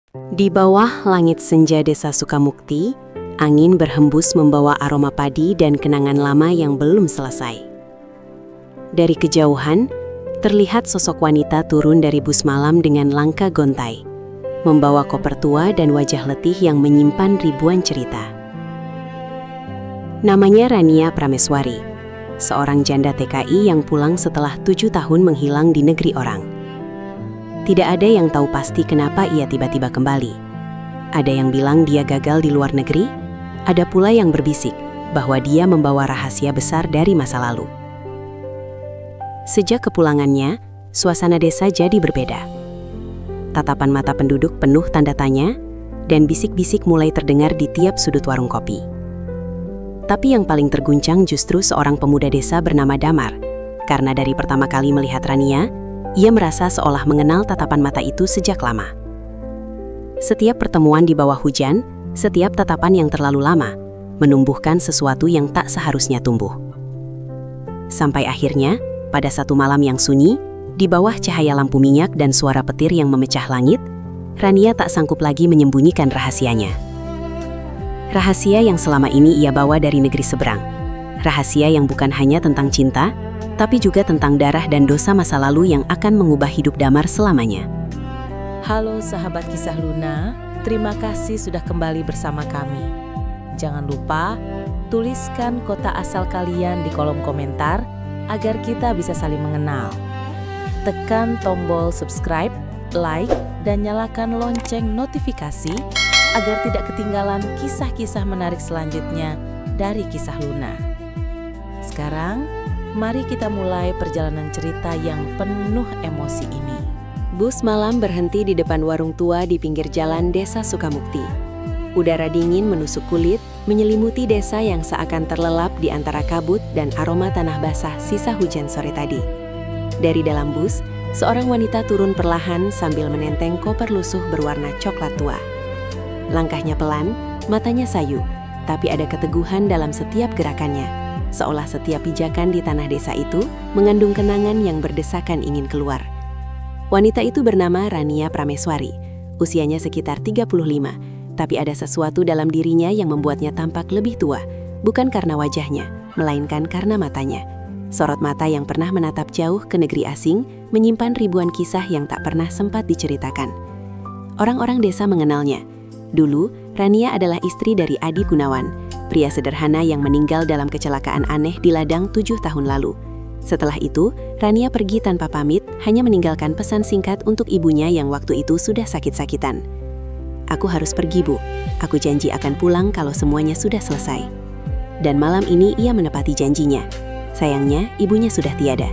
Di bawah langit senja desa Sukamukti, angin berhembus membawa aroma padi dan kenangan lama yang belum selesai. Dari kejauhan, terlihat sosok wanita turun dari bus malam dengan langkah gontai, membawa koper tua dan wajah letih yang menyimpan ribuan cerita. Namanya Rania Prameswari, seorang janda TKI yang pulang setelah 7 tahun menghilang di negeri orang. Tidak ada yang tahu pasti kenapa ia tiba-tiba kembali. Ada yang bilang dia gagal di luar negeri, ada pula yang berbisik bahwa dia membawa rahasia besar dari masa lalu. Sejak kepulangannya, suasana desa jadi berbeda. Tatapan mata penduduk penuh tanda tanya, dan bisik-bisik mulai terdengar di tiap sudut warung kopi. Tapi yang paling terguncang justru seorang pemuda desa bernama Damar, karena dari pertama kali melihat Rania, ia merasa seolah mengenal tatapan mata itu sejak lama. Setiap pertemuan di bawah hujan, setiap tatapan yang terlalu lama, menumbuhkan sesuatu yang tak seharusnya tumbuh. Sampai akhirnya, pada satu malam yang sunyi, di bawah cahaya lampu minyak dan suara petir yang memecah langit, Rania tak sanggup lagi menyembunyikan rahasianya. Rahasia yang selama ini ia bawa dari negeri seberang. Rahasia yang bukan hanya tentang cinta, tapi juga tentang darah dan dosa masa lalu yang akan mengubah hidup Damar selamanya. Halo sahabat kisah Luna, terima kasih sudah kembali bersama kami. Jangan lupa, tuliskan kota asal kalian di kolom komentar agar kita bisa saling mengenal. Tekan tombol subscribe, like, dan nyalakan lonceng notifikasi agar tidak ketinggalan kisah-kisah menarik selanjutnya dari kisah Luna. Sekarang, mari kita mulai perjalanan cerita yang penuh emosi ini. Bus malam berhenti di depan warung tua di pinggir jalan desa Sukamukti. Udara dingin menusuk kulit, menyelimuti desa yang seakan terlelap di antara kabut dan aroma tanah basah sisa hujan sore tadi. Dari dalam bus, seorang wanita turun perlahan sambil menenteng koper lusuh berwarna coklat tua. Langkahnya pelan, matanya sayu, tapi ada keteguhan dalam setiap gerakannya. Seolah setiap pijakan di tanah desa itu mengandung kenangan yang berdesakan ingin keluar. Wanita itu bernama Rania Prameswari, usianya sekitar 35, tapi ada sesuatu dalam dirinya yang membuatnya tampak lebih tua, bukan karena wajahnya, melainkan karena matanya. Sorot mata yang pernah menatap jauh ke negeri asing, menyimpan ribuan kisah yang tak pernah sempat diceritakan. Orang-orang desa mengenalnya. Dulu, Rania adalah istri dari Adi Gunawan, pria sederhana yang meninggal dalam kecelakaan aneh di ladang 7 tahun lalu. Setelah itu, Rania pergi tanpa pamit, hanya meninggalkan pesan singkat untuk ibunya yang waktu itu sudah sakit-sakitan. "Aku harus pergi, Bu. Aku janji akan pulang kalau semuanya sudah selesai." Dan malam ini ia menepati janjinya. Sayangnya, ibunya sudah tiada.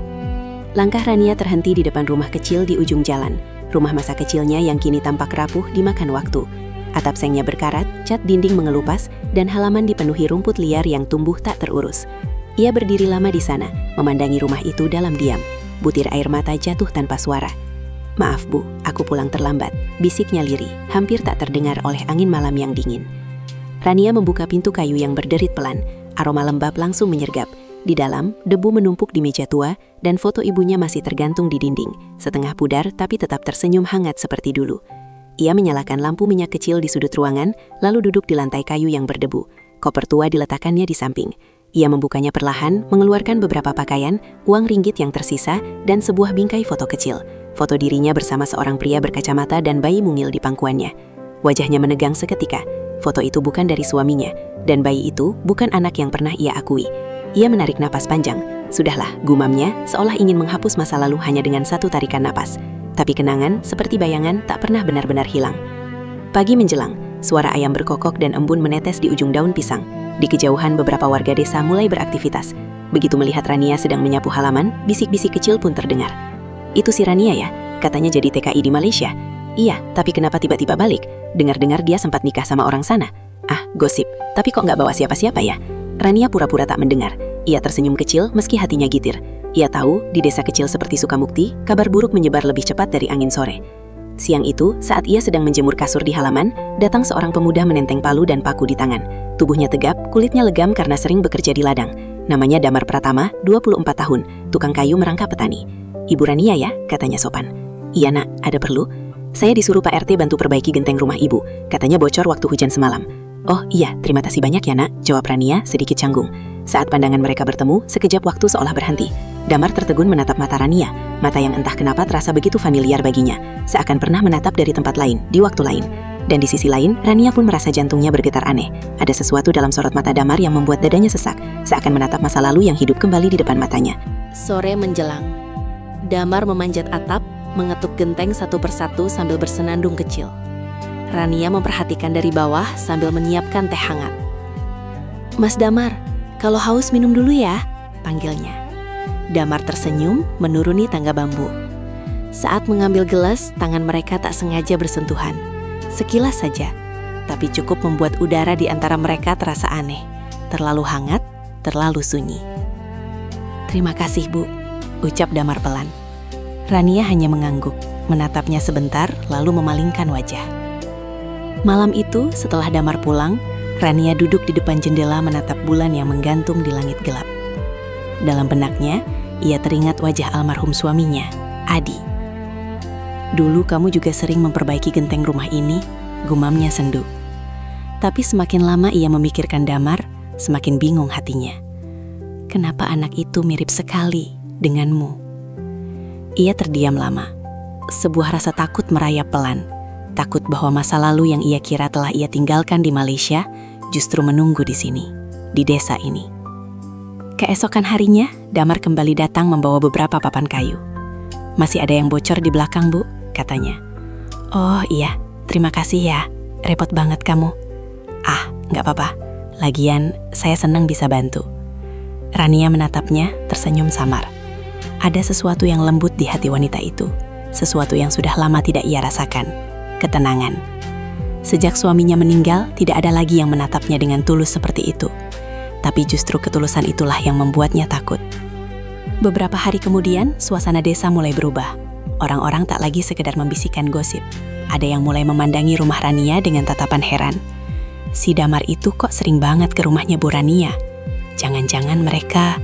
Langkah Rania terhenti di depan rumah kecil di ujung jalan. Rumah masa kecilnya yang kini tampak rapuh dimakan waktu. Atap sengnya berkarat, cat dinding mengelupas, dan halaman dipenuhi rumput liar yang tumbuh tak terurus. Ia berdiri lama di sana, memandangi rumah itu dalam diam. Butir air mata jatuh tanpa suara. "Maaf, Bu, aku pulang terlambat," bisiknya lirih, hampir tak terdengar oleh angin malam yang dingin. Rania membuka pintu kayu yang berderit pelan. Aroma lembab langsung menyergap. Di dalam, debu menumpuk di meja tua, dan foto ibunya masih tergantung di dinding, setengah pudar tapi tetap tersenyum hangat seperti dulu. Ia menyalakan lampu minyak kecil di sudut ruangan, lalu duduk di lantai kayu yang berdebu. Koper tua diletakkannya di samping. Ia membukanya perlahan, mengeluarkan beberapa pakaian, uang ringgit yang tersisa, dan sebuah bingkai foto kecil. Foto dirinya bersama seorang pria berkacamata dan bayi mungil di pangkuannya. Wajahnya menegang seketika. Foto itu bukan dari suaminya, dan bayi itu bukan anak yang pernah ia akui. Ia menarik napas panjang. Sudahlah, gumamnya, seolah ingin menghapus masa lalu hanya dengan satu tarikan napas. Tapi kenangan, seperti bayangan, tak pernah benar-benar hilang. Pagi menjelang, suara ayam berkokok dan embun menetes di ujung daun pisang. Di kejauhan beberapa warga desa mulai beraktivitas. Begitu melihat Rania sedang menyapu halaman, bisik-bisik kecil pun terdengar. "Itu si Rania ya? Katanya jadi TKI di Malaysia." "Iya, tapi kenapa tiba-tiba balik? Dengar-dengar dia sempat nikah sama orang sana." "Ah, gosip. Tapi kok nggak bawa siapa-siapa ya?" Rania pura-pura tak mendengar. Ia tersenyum kecil meski hatinya gitir. Ia tahu, di desa kecil seperti Sukamukti, kabar buruk menyebar lebih cepat dari angin sore. Siang itu, saat ia sedang menjemur kasur di halaman, datang seorang pemuda menenteng palu dan paku di tangan. Tubuhnya tegap, kulitnya legam karena sering bekerja di ladang. Namanya Damar Pratama, 24 tahun, tukang kayu merangkap petani. "Ibu Rania ya?" katanya sopan. "Iya nak, ada perlu?" Saya disuruh Pak RT bantu perbaiki genteng rumah ibu. Katanya bocor waktu hujan semalam. Oh iya, terima kasih banyak ya nak, jawab Rania sedikit canggung. Saat pandangan mereka bertemu, sekejap waktu seolah berhenti. Damar tertegun menatap mata Rania, mata yang entah kenapa terasa begitu familiar baginya, seakan pernah menatap dari tempat lain, di waktu lain. Dan di sisi lain, Rania pun merasa jantungnya bergetar aneh. Ada sesuatu dalam sorot mata Damar yang membuat dadanya sesak, seakan menatap masa lalu yang hidup kembali di depan matanya. Sore menjelang. Damar memanjat atap, mengetuk genteng satu persatu sambil bersenandung kecil. Rania memperhatikan dari bawah sambil menyiapkan teh hangat. "Mas Damar, kalau haus minum dulu ya," panggilnya. Damar tersenyum menuruni tangga bambu. Saat mengambil gelas, tangan mereka tak sengaja bersentuhan. Sekilas saja, tapi cukup membuat udara di antara mereka terasa aneh. Terlalu hangat, terlalu sunyi. "Terima kasih, Bu," ucap Damar pelan. Rania hanya mengangguk, menatapnya sebentar lalu memalingkan wajah. Malam itu, setelah Damar pulang, Rania duduk di depan jendela menatap bulan yang menggantung di langit gelap. Dalam benaknya, ia teringat wajah almarhum suaminya, Adi. "Dulu kamu juga sering memperbaiki genteng rumah ini," gumamnya sendu. Tapi semakin lama ia memikirkan Damar, semakin bingung hatinya. Kenapa anak itu mirip sekali denganmu? Ia terdiam lama. Sebuah rasa takut merayap pelan. Takut bahwa masa lalu yang ia kira telah ia tinggalkan di Malaysia justru menunggu di sini, di desa ini. Keesokan harinya, Damar kembali datang membawa beberapa papan kayu. "Masih ada yang bocor di belakang, Bu," katanya. "Oh iya, terima kasih ya. Repot banget kamu." "Ah, nggak apa-apa. Lagian, saya senang bisa bantu." Rania menatapnya, tersenyum samar. Ada sesuatu yang lembut di hati wanita itu. Sesuatu yang sudah lama tidak ia rasakan. Ketenangan. Sejak suaminya meninggal, tidak ada lagi yang menatapnya dengan tulus seperti itu. Tapi justru ketulusan itulah yang membuatnya takut. Beberapa hari kemudian, suasana desa mulai berubah. Orang-orang tak lagi sekedar membisikkan gosip. Ada yang mulai memandangi rumah Rania dengan tatapan heran. Si Damar itu kok sering banget ke rumahnya Bu Rania? Jangan-jangan mereka...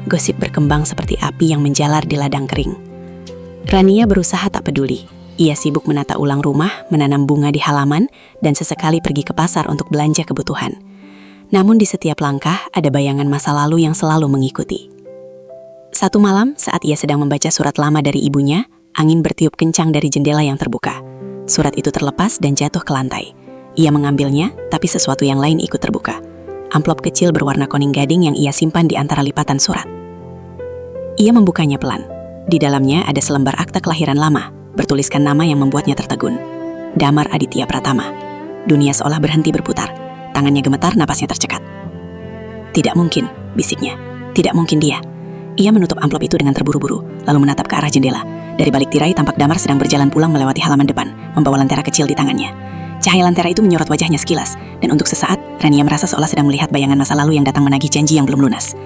Gosip berkembang seperti api yang menjalar di ladang kering. Rania berusaha tak peduli. Ia sibuk menata ulang rumah, menanam bunga di halaman, dan sesekali pergi ke pasar untuk belanja kebutuhan. Namun di setiap langkah ada bayangan masa lalu yang selalu mengikuti. Satu malam, saat ia sedang membaca surat lama dari ibunya, angin bertiup kencang dari jendela yang terbuka. Surat itu terlepas dan jatuh ke lantai. Ia mengambilnya, tapi sesuatu yang lain ikut terbuka. Amplop kecil berwarna kuning gading yang ia simpan di antara lipatan surat. Ia membukanya pelan. Di dalamnya ada selembar akta kelahiran lama, bertuliskan nama yang membuatnya tertegun. Damar Aditya Pratama. Dunia seolah berhenti berputar. Tangannya gemetar, napasnya tercekat. "Tidak mungkin," bisiknya. "Tidak mungkin dia." Ia menutup amplop itu dengan terburu-buru, lalu menatap ke arah jendela. Dari balik tirai tampak Damar sedang berjalan pulang melewati halaman depan, membawa lentera kecil di tangannya. Cahaya lentera itu menyorot wajahnya sekilas, dan untuk sesaat, Rania merasa seolah sedang melihat bayangan masa lalu yang datang menagih janji yang belum lunas.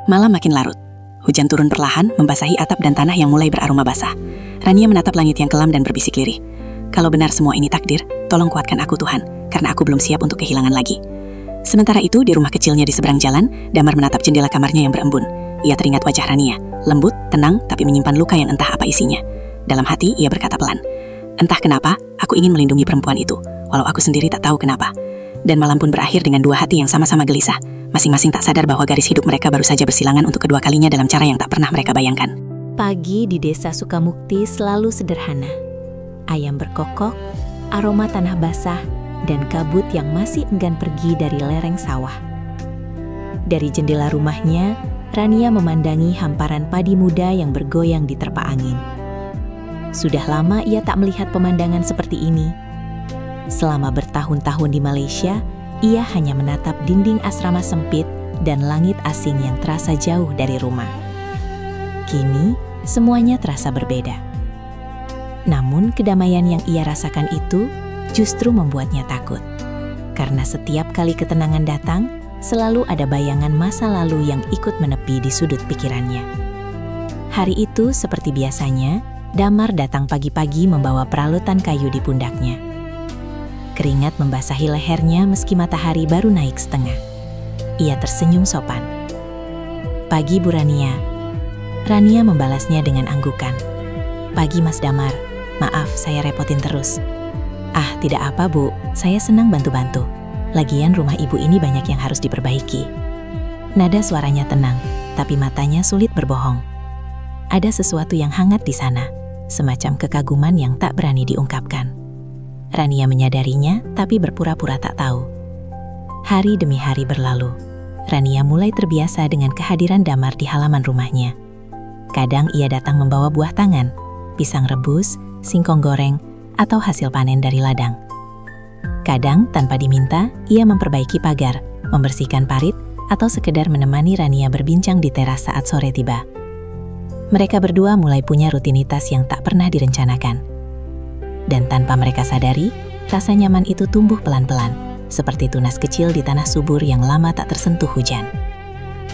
Malam makin larut. Hujan turun perlahan, membasahi atap dan tanah yang mulai beraroma basah. Rania menatap langit yang kelam dan berbisik lirih. "Kalau benar semua ini takdir, tolong kuatkan aku Tuhan, karena aku belum siap untuk kehilangan lagi." Sementara itu, di rumah kecilnya di seberang jalan, Damar menatap jendela kamarnya yang berembun. Ia teringat wajah Rania, lembut, tenang, tapi menyimpan luka yang entah apa isinya. Dalam hati, ia berkata pelan, "Entah kenapa, aku ingin melindungi perempuan itu, walau aku sendiri tak tahu kenapa." Dan malam pun berakhir dengan dua hati yang sama-sama gelisah. Masing-masing tak sadar bahwa garis hidup mereka baru saja bersilangan untuk kedua kalinya dalam cara yang tak pernah mereka bayangkan. Pagi di desa Sukamukti selalu sederhana. Ayam berkokok, aroma tanah basah, dan kabut yang masih enggan pergi dari lereng sawah. Dari jendela rumahnya, Rania memandangi hamparan padi muda yang bergoyang di terpa angin. Sudah lama ia tak melihat pemandangan seperti ini. Selama bertahun-tahun di Malaysia, ia hanya menatap dinding asrama sempit dan langit asing yang terasa jauh dari rumah. Kini, semuanya terasa berbeda. Namun, kedamaian yang ia rasakan itu justru membuatnya takut. Karena setiap kali ketenangan datang, selalu ada bayangan masa lalu yang ikut menepi di sudut pikirannya. Hari itu, seperti biasanya, Damar datang pagi-pagi membawa peralutan kayu di pundaknya. Keringat membasahi lehernya meski matahari baru naik setengah. Ia tersenyum sopan. "Pagi, Bu Rania." Rania membalasnya dengan anggukan. "Pagi, Mas Damar. Maaf, saya repotin terus. Ah, tidak apa Bu, saya senang bantu-bantu. Lagian rumah ibu ini banyak yang harus diperbaiki. Nada suaranya tenang, tapi matanya sulit berbohong. Ada sesuatu yang hangat di sana, semacam kekaguman yang tak berani diungkapkan. Rania menyadarinya, tapi berpura-pura tak tahu. Hari demi hari berlalu. Rania mulai terbiasa dengan kehadiran Damar di halaman rumahnya. Kadang ia datang membawa buah tangan, pisang rebus, singkong goreng, atau hasil panen dari ladang. Kadang, tanpa diminta, ia memperbaiki pagar, membersihkan parit, atau sekedar menemani Rania berbincang di teras saat sore tiba. Mereka berdua mulai punya rutinitas yang tak pernah direncanakan. Dan tanpa mereka sadari, rasa nyaman itu tumbuh pelan-pelan, seperti tunas kecil di tanah subur yang lama tak tersentuh hujan.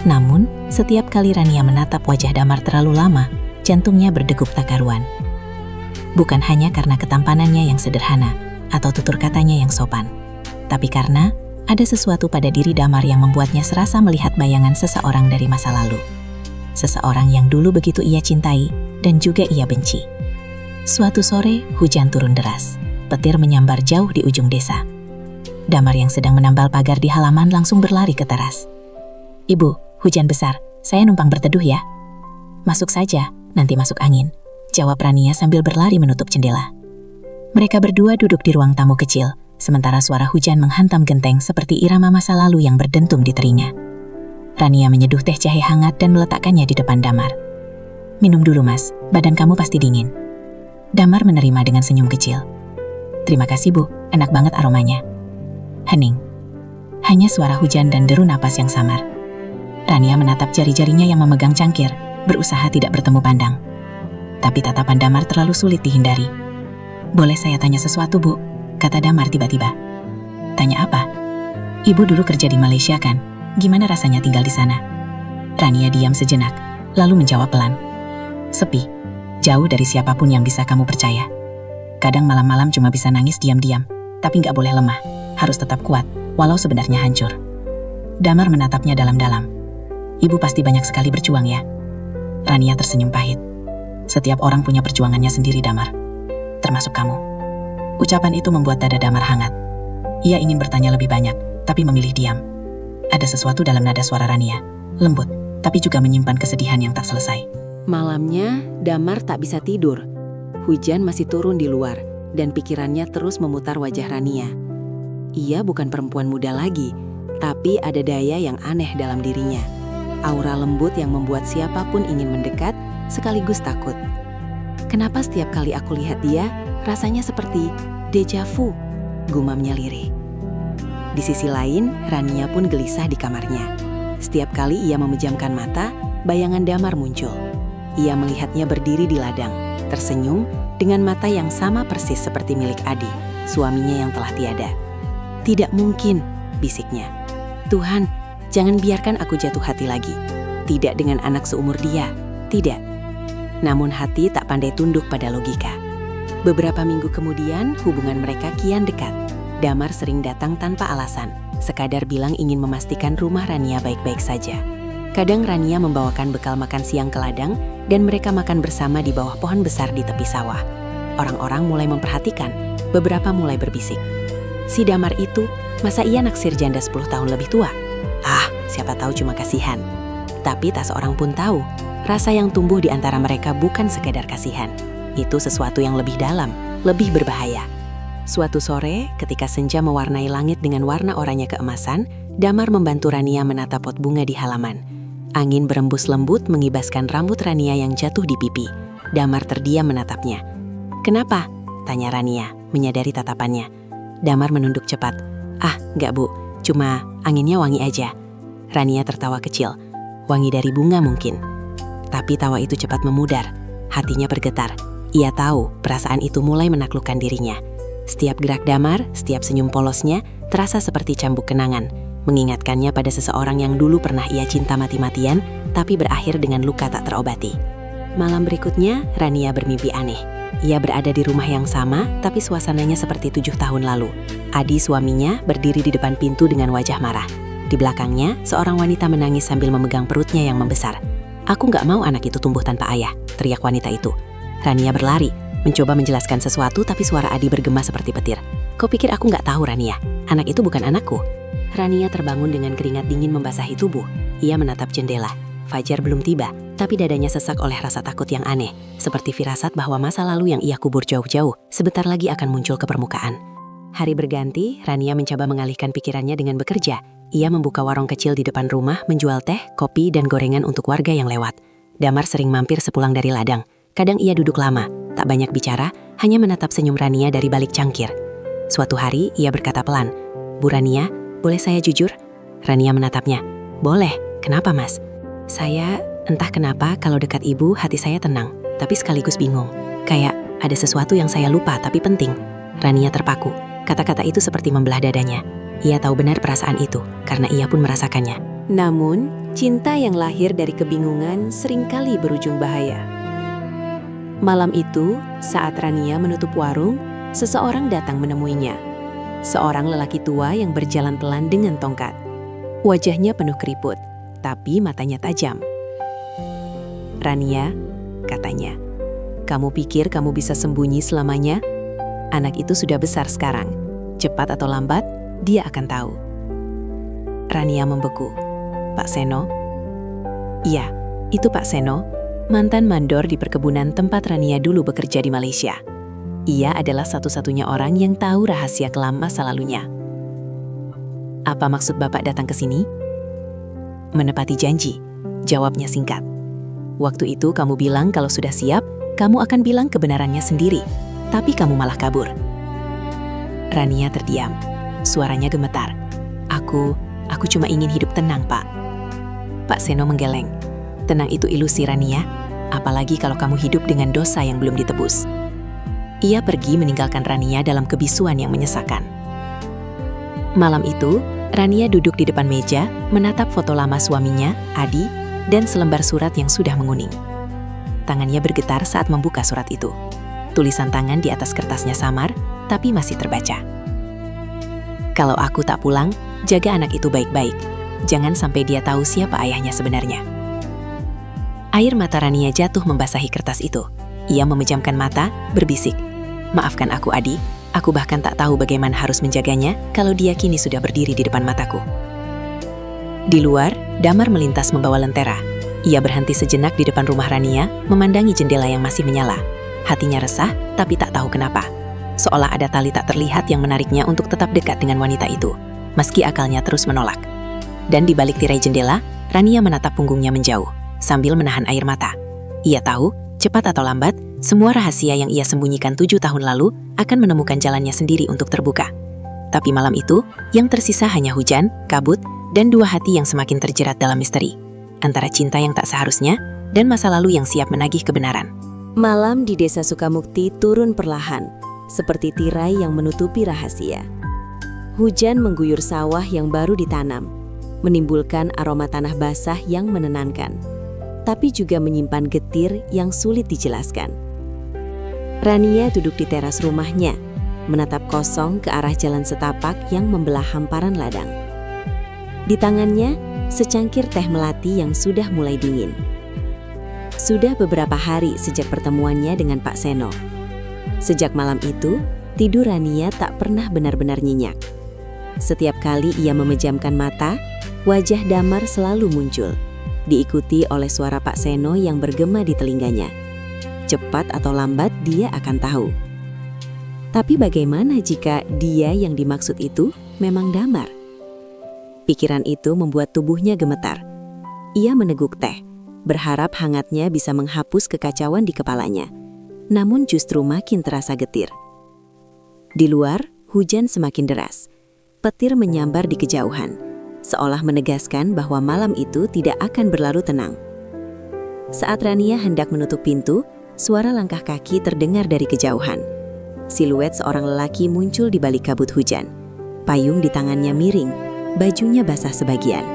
Namun, setiap kali Rania menatap wajah Damar terlalu lama, jantungnya berdegup tak karuan. Bukan hanya karena ketampanannya yang sederhana, atau tutur katanya yang sopan, tapi karena ada sesuatu pada diri Damar yang membuatnya serasa melihat bayangan seseorang dari masa lalu. Seseorang yang dulu begitu ia cintai dan juga ia benci. Suatu sore, hujan turun deras. Petir menyambar jauh di ujung desa. Damar yang sedang menambal pagar di halaman langsung berlari ke teras. "Ibu, hujan besar. Saya numpang berteduh ya." "Masuk saja, nanti masuk angin," jawab Rania sambil berlari menutup jendela. Mereka berdua duduk di ruang tamu kecil, sementara suara hujan menghantam genteng seperti irama masa lalu yang berdentum di telinga. Rania menyeduh teh jahe hangat dan meletakkannya di depan Damar. "Minum dulu mas, badan kamu pasti dingin." Damar menerima dengan senyum kecil. "Terima kasih Bu, enak banget aromanya." Hening. Hanya suara hujan dan deru napas yang samar. Rania menatap jari-jarinya yang memegang cangkir, berusaha tidak bertemu pandang. Tapi tatapan Damar terlalu sulit dihindari. "Boleh saya tanya sesuatu Bu?" kata Damar tiba-tiba. "Tanya apa?" "Ibu dulu kerja di Malaysia kan? Gimana rasanya tinggal di sana?" Rania diam sejenak, lalu menjawab pelan. "Sepi, jauh dari siapapun yang bisa kamu percaya. Kadang malam-malam cuma bisa nangis diam-diam, tapi nggak boleh lemah, harus tetap kuat, walau sebenarnya hancur." Damar menatapnya dalam-dalam. "Ibu pasti banyak sekali berjuang ya?" Rania tersenyum pahit. "Setiap orang punya perjuangannya sendiri Damar, termasuk kamu." Ucapan itu membuat dada Damar hangat. Ia ingin bertanya lebih banyak, tapi memilih diam. Ada sesuatu dalam nada suara Rania, lembut, tapi juga menyimpan kesedihan yang tak selesai. Malamnya, Damar tak bisa tidur. Hujan masih turun di luar, dan pikirannya terus memutar wajah Rania. Ia bukan perempuan muda lagi, tapi ada daya yang aneh dalam dirinya. Aura lembut yang membuat siapapun ingin mendekat, sekaligus takut. "Kenapa setiap kali aku lihat dia, rasanya seperti deja vu?" gumamnya lirih. Di sisi lain, Rania pun gelisah di kamarnya. Setiap kali ia memejamkan mata, bayangan Damar muncul. Ia melihatnya berdiri di ladang, tersenyum dengan mata yang sama persis seperti milik Adi, suaminya yang telah tiada. "Tidak mungkin," bisiknya. "Tuhan, jangan biarkan aku jatuh hati lagi. Tidak dengan anak seumur dia, tidak." Namun hati tak pandai tunduk pada logika. Beberapa minggu kemudian, hubungan mereka kian dekat. Damar sering datang tanpa alasan, sekadar bilang ingin memastikan rumah Rania baik-baik saja. Kadang Rania membawakan bekal makan siang ke ladang, dan mereka makan bersama di bawah pohon besar di tepi sawah. Orang-orang mulai memperhatikan, beberapa mulai berbisik. "Si Damar itu, masa ia naksir janda 10 tahun lebih tua? Ah, siapa tahu cuma kasihan." Tapi tak seorang pun tahu, rasa yang tumbuh di antara mereka bukan sekadar kasihan. Itu sesuatu yang lebih dalam, lebih berbahaya. Suatu sore, ketika senja mewarnai langit dengan warna oranye keemasan, Damar membantu Rania menata pot bunga di halaman. Angin berembus lembut mengibaskan rambut Rania yang jatuh di pipi. Damar terdiam menatapnya. "Kenapa?" tanya Rania, menyadari tatapannya. Damar menunduk cepat. "Ah, enggak Bu, cuma anginnya wangi aja." Rania tertawa kecil. "Wangi dari bunga mungkin." Tapi tawa itu cepat memudar. Hatinya bergetar. Ia tahu perasaan itu mulai menaklukkan dirinya. Setiap gerak Damar, setiap senyum polosnya, terasa seperti cambuk kenangan, mengingatkannya pada seseorang yang dulu pernah ia cinta mati-matian, tapi berakhir dengan luka tak terobati. Malam berikutnya, Rania bermimpi aneh. Ia berada di rumah yang sama, tapi suasananya seperti 7 tahun lalu. Adi, suaminya, berdiri di depan pintu dengan wajah marah. Di belakangnya, seorang wanita menangis sambil memegang perutnya yang membesar. "Aku nggak mau anak itu tumbuh tanpa ayah," teriak wanita itu. Rania berlari, mencoba menjelaskan sesuatu tapi suara Adi bergema seperti petir. Kau pikir aku nggak tahu, Rania? Anak itu bukan anakku. Rania terbangun dengan keringat dingin membasahi tubuh. Ia menatap jendela. Fajar belum tiba, tapi dadanya sesak oleh rasa takut yang aneh, seperti firasat bahwa masa lalu yang ia kubur jauh-jauh sebentar lagi akan muncul ke permukaan. Hari berganti, Rania mencoba mengalihkan pikirannya dengan bekerja. Ia membuka warung kecil di depan rumah, menjual teh, kopi, dan gorengan untuk warga yang lewat. Damar sering mampir sepulang dari ladang. Kadang ia duduk lama, tak banyak bicara, hanya menatap senyum Rania dari balik cangkir. Suatu hari, ia berkata pelan, "Bu Rania, boleh saya jujur?" Rania menatapnya. "Boleh, kenapa mas?" "Saya, entah kenapa kalau dekat ibu hati saya tenang, tapi sekaligus bingung. Kayak ada sesuatu yang saya lupa tapi penting." Rania terpaku. Kata-kata itu seperti membelah dadanya. Ia tahu benar perasaan itu, karena ia pun merasakannya. Namun, cinta yang lahir dari kebingungan seringkali berujung bahaya. Malam itu, saat Rania menutup warung, seseorang datang menemuinya. Seorang lelaki tua yang berjalan pelan dengan tongkat. Wajahnya penuh keriput, tapi matanya tajam. "Rania," katanya, "kamu pikir kamu bisa sembunyi selamanya? Anak itu sudah besar sekarang. Cepat atau lambat, dia akan tahu." Rania membeku. "Pak Seno?" "Iya, itu Pak Seno, mantan mandor di perkebunan tempat Rania dulu bekerja di Malaysia. Ia adalah satu-satunya orang yang tahu rahasia kelam masa lalunya." "Apa maksud Bapak datang ke sini?" "Menepati janji," jawabnya singkat. "Waktu itu kamu bilang kalau sudah siap, kamu akan bilang kebenarannya sendiri, tapi kamu malah kabur." Rania terdiam. Suaranya gemetar. Aku cuma ingin hidup tenang, Pak." Pak Seno menggeleng. "Tenang itu ilusi, Rania. Apalagi kalau kamu hidup dengan dosa yang belum ditebus." Ia pergi meninggalkan Rania dalam kebisuan yang menyesakan. Malam itu, Rania duduk di depan meja, menatap foto lama suaminya, Adi, dan selembar surat yang sudah menguning. Tangannya bergetar saat membuka surat itu. Tulisan tangan di atas kertasnya samar, tapi masih terbaca. "Kalau aku tak pulang, jaga anak itu baik-baik. Jangan sampai dia tahu siapa ayahnya sebenarnya." Air mata Rania jatuh membasahi kertas itu. Ia memejamkan mata, berbisik, "Maafkan aku, Adi. Aku bahkan tak tahu bagaimana harus menjaganya kalau dia kini sudah berdiri di depan mataku." Di luar, Damar melintas membawa lentera. Ia berhenti sejenak di depan rumah Rania, memandangi jendela yang masih menyala. Hatinya resah, tapi tak tahu kenapa. Seolah ada tali tak terlihat yang menariknya untuk tetap dekat dengan wanita itu, meski akalnya terus menolak. Dan di balik tirai jendela, Rania menatap punggungnya menjauh, sambil menahan air mata. Ia tahu, cepat atau lambat, semua rahasia yang ia sembunyikan 7 tahun lalu akan menemukan jalannya sendiri untuk terbuka. Tapi malam itu, yang tersisa hanya hujan, kabut, dan 2 hati yang semakin terjerat dalam misteri. Antara cinta yang tak seharusnya, dan masa lalu yang siap menagih kebenaran. Malam di Desa Sukamukti turun perlahan, seperti tirai yang menutupi rahasia. Hujan mengguyur sawah yang baru ditanam, menimbulkan aroma tanah basah yang menenangkan, tapi juga menyimpan getir yang sulit dijelaskan. Rania duduk di teras rumahnya, menatap kosong ke arah jalan setapak yang membelah hamparan ladang. Di tangannya, secangkir teh melati yang sudah mulai dingin. Sudah beberapa hari sejak pertemuannya dengan Pak Seno. Sejak malam itu, tidur Rania tak pernah benar-benar nyenyak. Setiap kali ia memejamkan mata, wajah Damar selalu muncul, diikuti oleh suara Pak Seno yang bergema di telinganya. Cepat atau lambat dia akan tahu. Tapi bagaimana jika dia yang dimaksud itu memang Damar? Pikiran itu membuat tubuhnya gemetar. Ia meneguk teh, berharap hangatnya bisa menghapus kekacauan di kepalanya. Namun justru makin terasa getir. Di luar, hujan semakin deras. Petir menyambar di kejauhan, seolah menegaskan bahwa malam itu tidak akan berlalu tenang. Saat Rania hendak menutup pintu, suara langkah kaki terdengar dari kejauhan. Siluet seorang lelaki muncul di balik kabut hujan. Payung di tangannya miring, bajunya basah sebagian.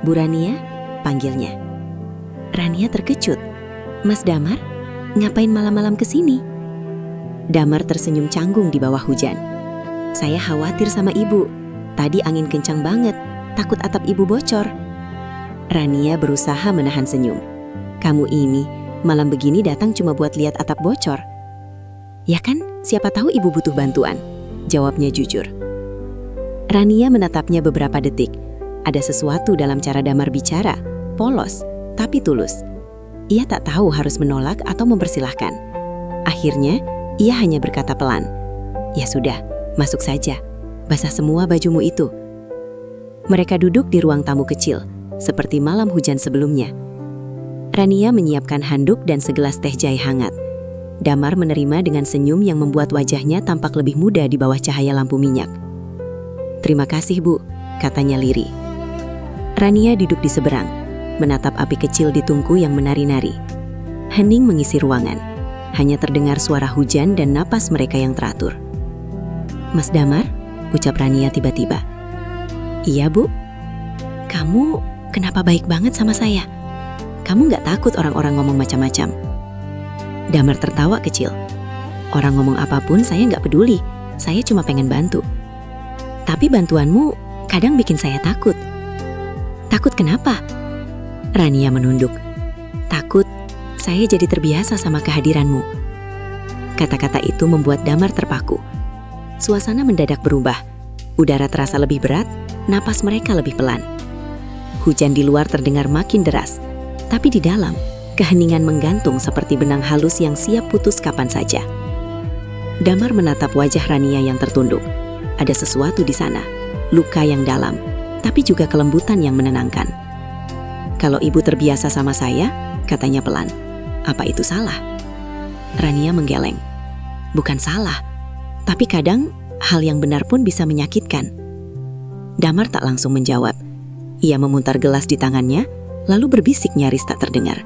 "Bu Rania?" panggilnya. Rania terkejut. "Mas Damar, ngapain malam-malam kesini?" Damar tersenyum canggung di bawah hujan. "Saya khawatir sama ibu. Tadi angin kencang banget, takut atap ibu bocor." Rania berusaha menahan senyum. "Kamu ini, malam begini datang cuma buat lihat atap bocor. Ya kan, siapa tahu ibu butuh bantuan, jawabnya jujur. Rania menatapnya beberapa detik. Ada sesuatu dalam cara Damar bicara, polos, tapi tulus. Ia tak tahu harus menolak atau mempersilahkan. Akhirnya, ia hanya berkata pelan, "Ya sudah, masuk saja. Basah semua bajumu itu." Mereka duduk di ruang tamu kecil, seperti malam hujan sebelumnya. Rania menyiapkan handuk dan segelas teh jahe hangat. Damar menerima dengan senyum yang membuat wajahnya tampak lebih muda di bawah cahaya lampu minyak. "Terima kasih, Bu," katanya lirih. Rania duduk di seberang, menatap api kecil di tungku yang menari-nari. Hening mengisi ruangan. Hanya terdengar suara hujan dan napas mereka yang teratur. "Mas Damar?" ucap Rania tiba-tiba. "Iya, Bu." "Kamu kenapa baik banget sama saya? Kamu nggak takut orang-orang ngomong macam-macam?" Damar tertawa kecil. "Orang ngomong apapun saya nggak peduli. Saya cuma pengen bantu. Tapi bantuanmu kadang bikin saya takut." "Takut kenapa?" Rania menunduk. "Takut saya jadi terbiasa sama kehadiranmu." Kata-kata itu membuat Damar terpaku. Suasana mendadak berubah. Udara terasa lebih berat, napas mereka lebih pelan. Hujan di luar terdengar makin deras, tapi di dalam, keheningan menggantung seperti benang halus yang siap putus kapan saja. Damar menatap wajah Rania yang tertunduk. Ada sesuatu di sana, luka yang dalam, tapi juga kelembutan yang menenangkan. "Kalau ibu terbiasa sama saya," katanya pelan, "apa itu salah?" Rania menggeleng. "Bukan salah, tapi kadang hal yang benar pun bisa menyakitkan." Damar tak langsung menjawab. Ia memutar gelas di tangannya, lalu berbisik nyaris tak terdengar.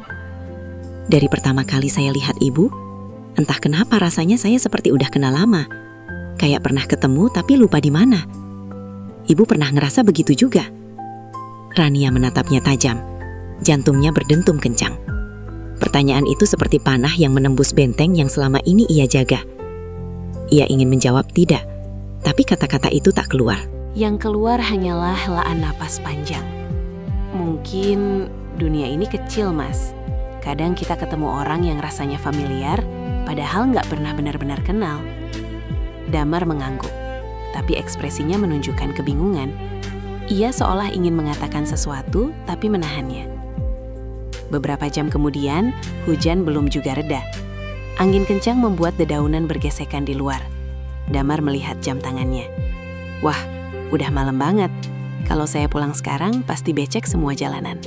"Dari pertama kali saya lihat ibu, entah kenapa rasanya saya seperti udah kenal lama. Kayak pernah ketemu tapi lupa di mana. Ibu pernah ngerasa begitu juga?" Rania menatapnya tajam. Jantungnya berdentum kencang. Pertanyaan itu seperti panah yang menembus benteng yang selama ini ia jaga. Ia ingin menjawab tidak, tapi kata-kata itu tak keluar. Yang keluar hanyalah helaan napas panjang. "Mungkin dunia ini kecil, Mas. Kadang kita ketemu orang yang rasanya familiar, padahal nggak pernah benar-benar kenal." Damar mengangguk, tapi ekspresinya menunjukkan kebingungan. Ia seolah ingin mengatakan sesuatu, tapi menahannya. Beberapa jam kemudian, hujan belum juga reda. Angin kencang membuat dedaunan bergesekan di luar. Damar melihat jam tangannya. "Wah, udah malam banget. Kalau saya pulang sekarang, pasti becek semua jalanan."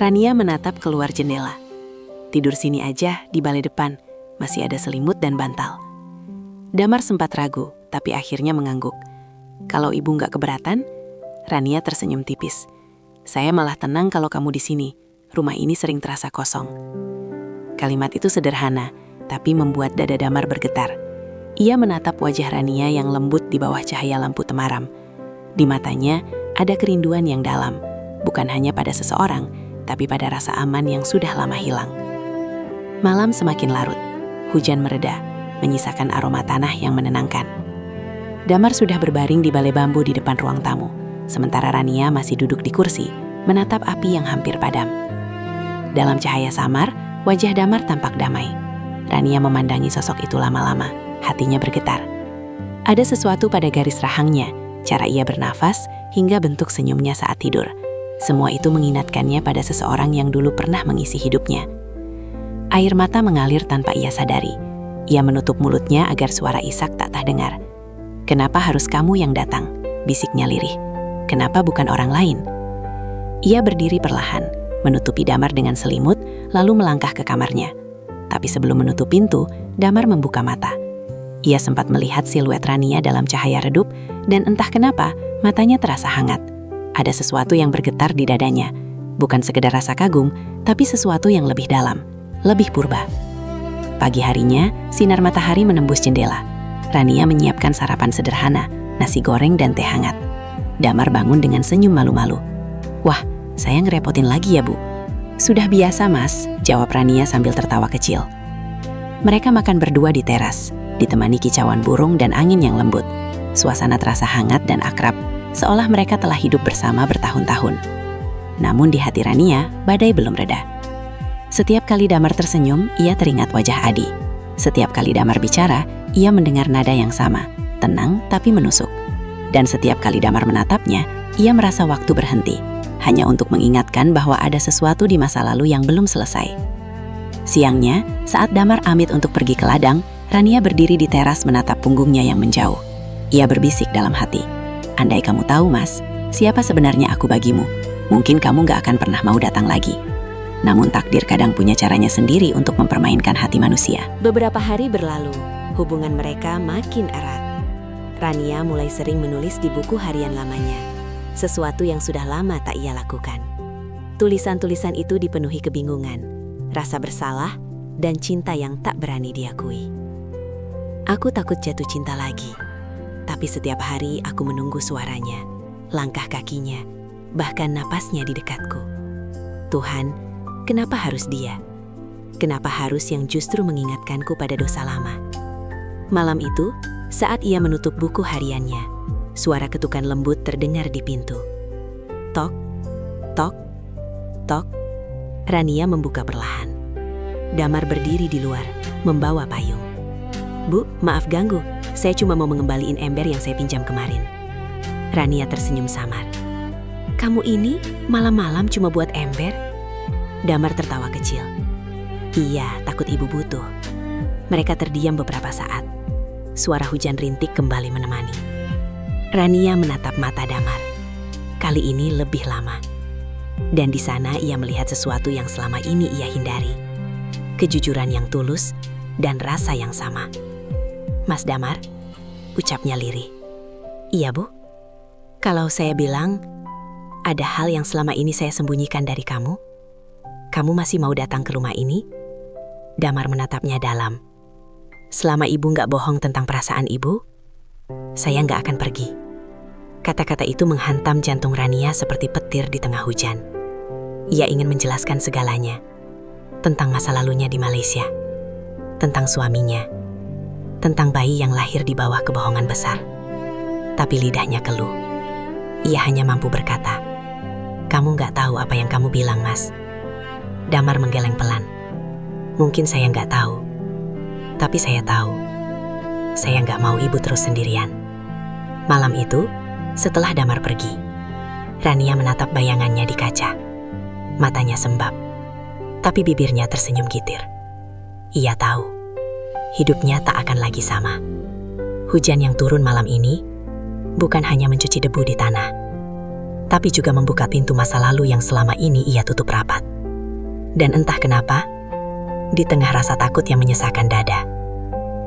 Rania menatap keluar jendela. "Tidur sini aja, di balai depan. Masih ada selimut dan bantal." Damar sempat ragu, tapi akhirnya mengangguk. "Kalau ibu nggak keberatan?" Rania tersenyum tipis. "Saya malah tenang kalau kamu di sini. Rumah ini sering terasa kosong." Kalimat itu sederhana, tapi membuat dada Damar bergetar. Ia menatap wajah Rania yang lembut di bawah cahaya lampu temaram. Di matanya ada kerinduan yang dalam, bukan hanya pada seseorang, tapi pada rasa aman yang sudah lama hilang. Malam semakin larut, hujan mereda, menyisakan aroma tanah yang menenangkan. Damar sudah berbaring di balai bambu di depan ruang tamu, sementara Rania masih duduk di kursi, menatap api yang hampir padam. Dalam cahaya samar, wajah Damar tampak damai. Rania memandangi sosok itu lama-lama, hatinya bergetar. Ada sesuatu pada garis rahangnya, cara ia bernafas, hingga bentuk senyumnya saat tidur. Semua itu mengingatkannya pada seseorang yang dulu pernah mengisi hidupnya. Air mata mengalir tanpa ia sadari. Ia menutup mulutnya agar suara Ishak tak terdengar. "Kenapa harus kamu yang datang?" bisiknya lirih. "Kenapa bukan orang lain?" Ia berdiri perlahan, menutupi Damar dengan selimut, lalu melangkah ke kamarnya. Tapi sebelum menutup pintu, Damar membuka mata. Ia sempat melihat siluet Rania dalam cahaya redup, dan entah kenapa, matanya terasa hangat. Ada sesuatu yang bergetar di dadanya. Bukan sekedar rasa kagum, tapi sesuatu yang lebih dalam, lebih purba. Pagi harinya, sinar matahari menembus jendela. Rania menyiapkan sarapan sederhana, nasi goreng dan teh hangat. Damar bangun dengan senyum malu-malu. "Wah, saya ngerepotin lagi ya, Bu?" "Sudah biasa, Mas," jawab Rania sambil tertawa kecil. Mereka makan berdua di teras, ditemani kicauan burung dan angin yang lembut. Suasana terasa hangat dan akrab, seolah mereka telah hidup bersama bertahun-tahun. Namun di hati Rania, badai belum reda. Setiap kali Damar tersenyum, ia teringat wajah Adi. Setiap kali Damar bicara, ia mendengar nada yang sama, tenang tapi menusuk. Dan setiap kali Damar menatapnya, ia merasa waktu berhenti, hanya untuk mengingatkan bahwa ada sesuatu di masa lalu yang belum selesai. Siangnya, saat Damar amit untuk pergi ke ladang, Rania berdiri di teras menatap punggungnya yang menjauh. Ia berbisik dalam hati, "Andai kamu tahu, Mas, siapa sebenarnya aku bagimu, mungkin kamu gak akan pernah mau datang lagi." Namun takdir kadang punya caranya sendiri untuk mempermainkan hati manusia. Beberapa hari berlalu, hubungan mereka makin erat. Rania mulai sering menulis di buku harian lamanya, sesuatu yang sudah lama tak ia lakukan. Tulisan-tulisan itu dipenuhi kebingungan, rasa bersalah, dan cinta yang tak berani diakui. "Aku takut jatuh cinta lagi, tapi setiap hari aku menunggu suaranya, langkah kakinya, bahkan napasnya di dekatku. Tuhan, kenapa harus dia? Kenapa harus yang justru mengingatkanku pada dosa lama?" Malam itu, saat ia menutup buku hariannya, suara ketukan lembut terdengar di pintu. Tok, tok, tok. Rania membuka perlahan. Damar berdiri di luar, membawa payung. "Bu, maaf ganggu, saya cuma mau mengembaliin ember yang saya pinjam kemarin." Rania tersenyum samar. "Kamu ini malam-malam cuma buat ember?" Damar tertawa kecil. "Iya, takut ibu butuh." Mereka terdiam beberapa saat. Suara hujan rintik kembali menemani. Rania menatap mata Damar. Kali ini lebih lama. Dan di sana ia melihat sesuatu yang selama ini ia hindari. Kejujuran yang tulus dan rasa yang sama. "Mas Damar," ucapnya lirih. "Iya, Bu. Kalau saya bilang, ada hal yang selama ini saya sembunyikan dari kamu, kamu masih mau datang ke rumah ini?" Damar menatapnya dalam. "Selama ibu nggak bohong tentang perasaan ibu, saya nggak akan pergi." Kata-kata itu menghantam jantung Rania seperti petir di tengah hujan. Ia ingin menjelaskan segalanya. Tentang masa lalunya di Malaysia. Tentang suaminya. Tentang bayi yang lahir di bawah kebohongan besar. Tapi lidahnya keluh. Ia hanya mampu berkata, "Kamu nggak tahu apa yang kamu bilang, Mas." Damar menggeleng pelan. "Mungkin saya nggak tahu. Tapi saya tahu. Saya nggak mau ibu terus sendirian." Malam itu, setelah Damar pergi, Rania menatap bayangannya di kaca. Matanya sembab, tapi bibirnya tersenyum gitir. Ia tahu, hidupnya tak akan lagi sama. Hujan yang turun malam ini bukan hanya mencuci debu di tanah, tapi juga membuka pintu masa lalu yang selama ini ia tutup rapat. Dan entah kenapa, di tengah rasa takut yang menyesakkan dada,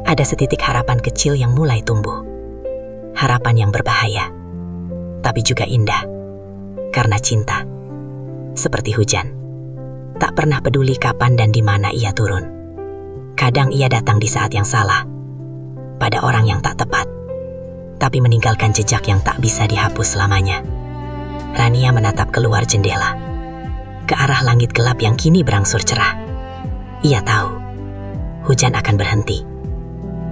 ada setitik harapan kecil yang mulai tumbuh. Harapan yang berbahaya, tapi juga indah, karena cinta, seperti hujan, tak pernah peduli kapan dan di mana ia turun. Kadang ia datang di saat yang salah, pada orang yang tak tepat, tapi meninggalkan jejak yang tak bisa dihapus selamanya. Rania menatap keluar jendela, ke arah langit gelap yang kini berangsur cerah. Ia tahu, hujan akan berhenti,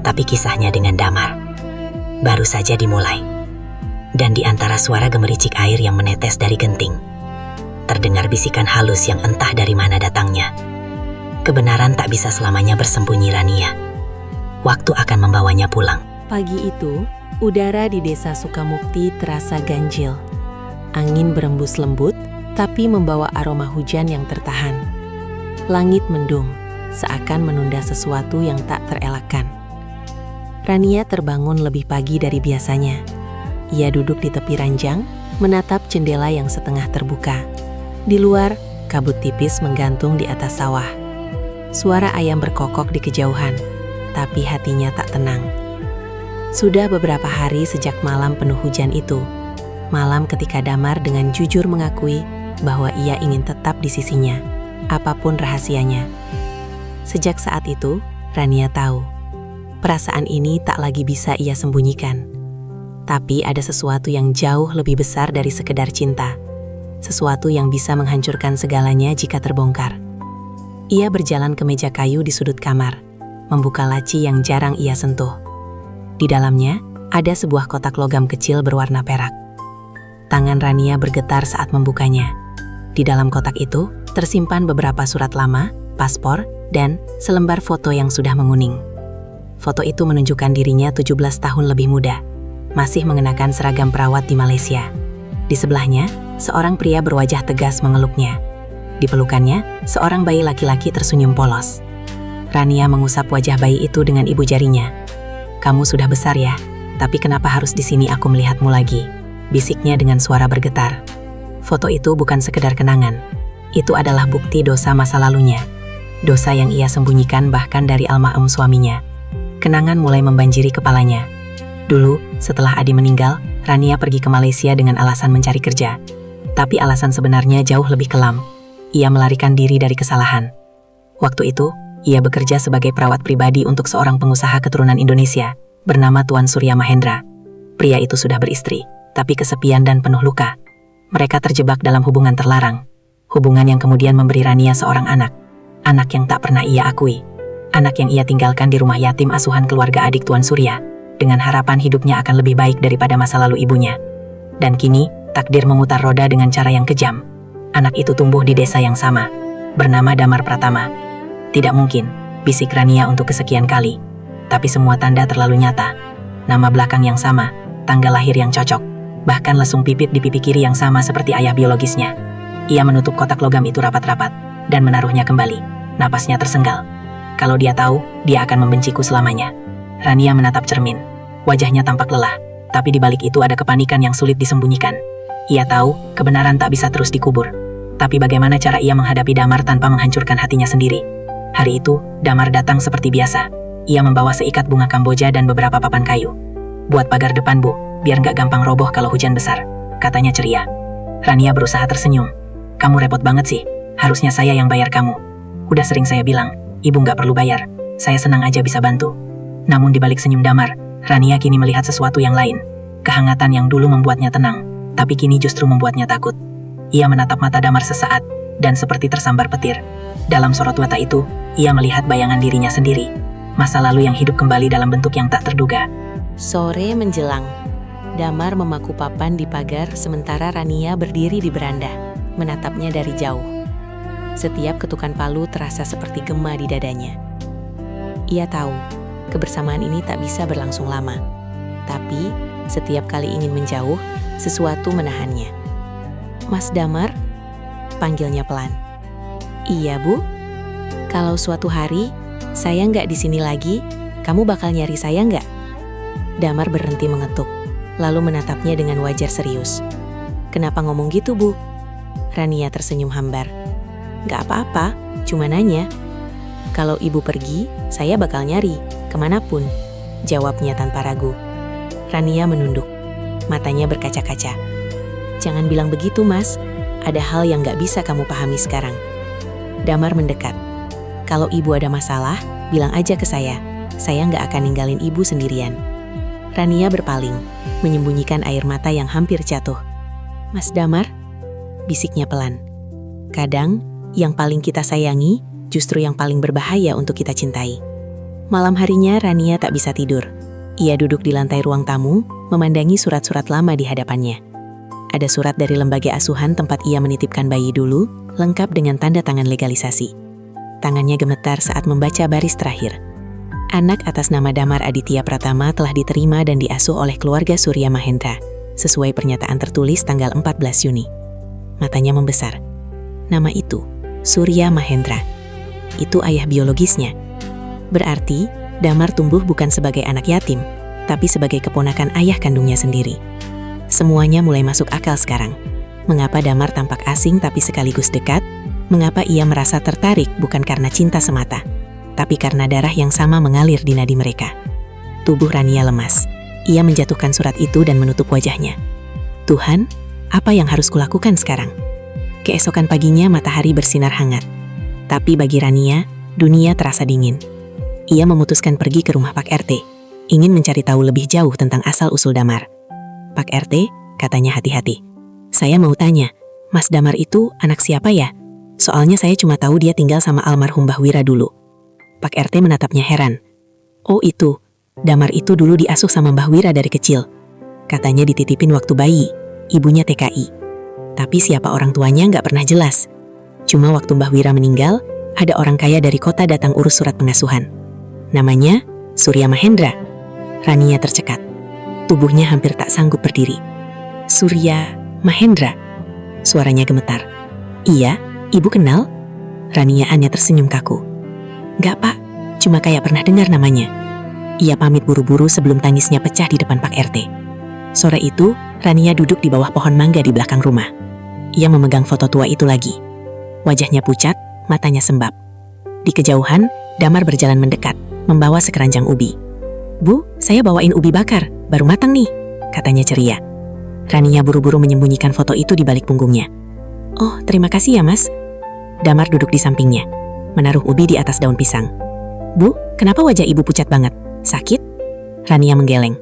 tapi kisahnya dengan Damar baru saja dimulai. Dan di antara suara gemericik air yang menetes dari genting, terdengar bisikan halus yang entah dari mana datangnya. Kebenaran tak bisa selamanya bersembunyi, Rania. Waktu akan membawanya pulang. Pagi itu, udara di desa Sukamukti terasa ganjil. Angin berembus lembut, tapi membawa aroma hujan yang tertahan. Langit mendung, seakan menunda sesuatu yang tak terelakkan. Rania terbangun lebih pagi dari biasanya. Ia duduk di tepi ranjang, menatap jendela yang setengah terbuka. Di luar, kabut tipis menggantung di atas sawah. Suara ayam berkokok di kejauhan, tapi hatinya tak tenang. Sudah beberapa hari sejak malam penuh hujan itu, malam ketika Damar dengan jujur mengakui bahwa ia ingin tetap di sisinya, apapun rahasianya. Sejak saat itu, Rania tahu, perasaan ini tak lagi bisa ia sembunyikan. Tapi ada sesuatu yang jauh lebih besar dari sekedar cinta. Sesuatu yang bisa menghancurkan segalanya jika terbongkar. Ia berjalan ke meja kayu di sudut kamar, membuka laci yang jarang ia sentuh. Di dalamnya, ada sebuah kotak logam kecil berwarna perak. Tangan Rania bergetar saat membukanya. Di dalam kotak itu, tersimpan beberapa surat lama, paspor, dan selembar foto yang sudah menguning. Foto itu menunjukkan dirinya 17 tahun lebih muda, masih mengenakan seragam perawat di Malaysia. Di sebelahnya, seorang pria berwajah tegas mengeluknya. Di pelukannya, seorang bayi laki-laki tersenyum polos. Rania mengusap wajah bayi itu dengan ibu jarinya. "Kamu sudah besar ya, tapi kenapa harus di sini aku melihatmu lagi?" bisiknya dengan suara bergetar. Foto itu bukan sekedar kenangan. Itu adalah bukti dosa masa lalunya. Dosa yang ia sembunyikan bahkan dari almarhum suaminya. Kenangan mulai membanjiri kepalanya. Dulu, setelah Adi meninggal, Rania pergi ke Malaysia dengan alasan mencari kerja. Tapi alasan sebenarnya jauh lebih kelam. Ia melarikan diri dari kesalahan. Waktu itu, ia bekerja sebagai perawat pribadi untuk seorang pengusaha keturunan Indonesia, bernama Tuan Surya Mahendra. Pria itu sudah beristri, tapi kesepian dan penuh luka. Mereka terjebak dalam hubungan terlarang. Hubungan yang kemudian memberi Rania seorang anak. Anak yang tak pernah ia akui. Anak yang ia tinggalkan di rumah yatim asuhan keluarga adik Tuan Surya, dengan harapan hidupnya akan lebih baik daripada masa lalu ibunya. Dan kini, takdir memutar roda dengan cara yang kejam. Anak itu tumbuh di desa yang sama, bernama Damar Pratama. Tidak mungkin, bisik Rania untuk kesekian kali. Tapi semua tanda terlalu nyata. Nama belakang yang sama, tanggal lahir yang cocok, bahkan lesung pipit di pipi kiri yang sama seperti ayah biologisnya. Ia menutup kotak logam itu rapat-rapat, dan menaruhnya kembali. Napasnya tersenggal. Kalau dia tahu, dia akan membenciku selamanya. Rania menatap cermin. Wajahnya tampak lelah, tapi di balik itu ada kepanikan yang sulit disembunyikan. Ia tahu, kebenaran tak bisa terus dikubur. Tapi bagaimana cara ia menghadapi Damar tanpa menghancurkan hatinya sendiri? Hari itu, Damar datang seperti biasa. Ia membawa seikat bunga kamboja dan beberapa papan kayu. "Buat pagar depan, Bu, biar nggak gampang roboh kalau hujan besar," katanya ceria. Rania berusaha tersenyum. "Kamu repot banget sih, harusnya saya yang bayar kamu. Udah sering saya bilang, Ibu nggak perlu bayar, saya senang aja bisa bantu." Namun di balik senyum Damar, Rania kini melihat sesuatu yang lain. Kehangatan yang dulu membuatnya tenang, tapi kini justru membuatnya takut. Ia menatap mata Damar sesaat, dan seperti tersambar petir. Dalam sorot mata itu, ia melihat bayangan dirinya sendiri. Masa lalu yang hidup kembali dalam bentuk yang tak terduga. Sore menjelang. Damar memaku papan di pagar sementara Rania berdiri di beranda, menatapnya dari jauh. Setiap ketukan palu terasa seperti gema di dadanya. Ia tahu, kebersamaan ini tak bisa berlangsung lama. Tapi, setiap kali ingin menjauh, sesuatu menahannya. "Mas Damar?" panggilnya pelan. "Iya, Bu. Kalau suatu hari, saya nggak di sini lagi, kamu bakal nyari saya nggak?" Damar berhenti mengetuk, lalu menatapnya dengan wajar serius. "Kenapa ngomong gitu, Bu?" Rania tersenyum hambar. "Nggak apa-apa, cuma nanya." "Kalau Ibu pergi, saya bakal nyari, kemanapun," jawabnya tanpa ragu. Rania menunduk, matanya berkaca-kaca. "Jangan bilang begitu, Mas. Ada hal yang nggak bisa kamu pahami sekarang." Damar mendekat. "Kalau Ibu ada masalah, bilang aja ke saya. Saya nggak akan ninggalin Ibu sendirian." Rania berpaling, menyembunyikan air mata yang hampir jatuh. "Mas Damar?" bisiknya pelan. "Kadang, yang paling kita sayangi, justru yang paling berbahaya untuk kita cintai." Malam harinya Rania tak bisa tidur. Ia duduk di lantai ruang tamu, memandangi surat-surat lama di hadapannya. Ada surat dari lembaga asuhan tempat ia menitipkan bayi dulu, lengkap dengan tanda tangan legalisasi. Tangannya gemetar saat membaca baris terakhir. Anak atas nama Damar Aditya Pratama telah diterima dan diasuh oleh keluarga Surya Mahendra, sesuai pernyataan tertulis tanggal 14 Juni. Matanya membesar. Nama itu, Surya Mahendra. Itu ayah biologisnya. Berarti, Damar tumbuh bukan sebagai anak yatim, tapi sebagai keponakan ayah kandungnya sendiri. Semuanya mulai masuk akal sekarang. Mengapa Damar tampak asing tapi sekaligus dekat? Mengapa ia merasa tertarik bukan karena cinta semata, tapi karena darah yang sama mengalir di nadi mereka? Tubuh Rania lemas. Ia menjatuhkan surat itu dan menutup wajahnya. "Tuhan, apa yang harus kulakukan sekarang?" Keesokan paginya matahari bersinar hangat. Tapi bagi Rania, dunia terasa dingin. Ia memutuskan pergi ke rumah Pak RT, ingin mencari tahu lebih jauh tentang asal-usul Damar. "Pak RT," katanya hati-hati. "Saya mau tanya, Mas Damar itu anak siapa ya? Soalnya saya cuma tahu dia tinggal sama almarhum Mbah Wira dulu." Pak RT menatapnya heran. "Oh itu, Damar itu dulu diasuh sama Mbah Wira dari kecil. Katanya dititipin waktu bayi, ibunya TKI. Tapi siapa orang tuanya nggak pernah jelas. Cuma waktu Mbah Wira meninggal, ada orang kaya dari kota datang urus surat pengasuhan. Namanya Surya Mahendra. Rania tercekat. Tubuhnya hampir tak sanggup berdiri. Surya Mahendra. Suaranya gemetar. Iya, ibu kenal? Rania hanya tersenyum kaku. Nggak pak, cuma kayak pernah dengar namanya. Ia pamit buru-buru sebelum tangisnya pecah di depan Pak RT. Sore itu, Rania duduk di bawah pohon mangga di belakang rumah. Ia memegang foto tua itu lagi. Wajahnya pucat, matanya sembab. Di kejauhan, Damar berjalan mendekat, membawa sekeranjang ubi. Bu, saya bawain ubi bakar, baru matang nih, katanya ceria. Rania buru-buru menyembunyikan foto itu di balik punggungnya. Oh, terima kasih ya mas. Damar duduk di sampingnya, menaruh ubi di atas daun pisang. Bu, kenapa wajah ibu pucat banget? Sakit? Rania menggeleng.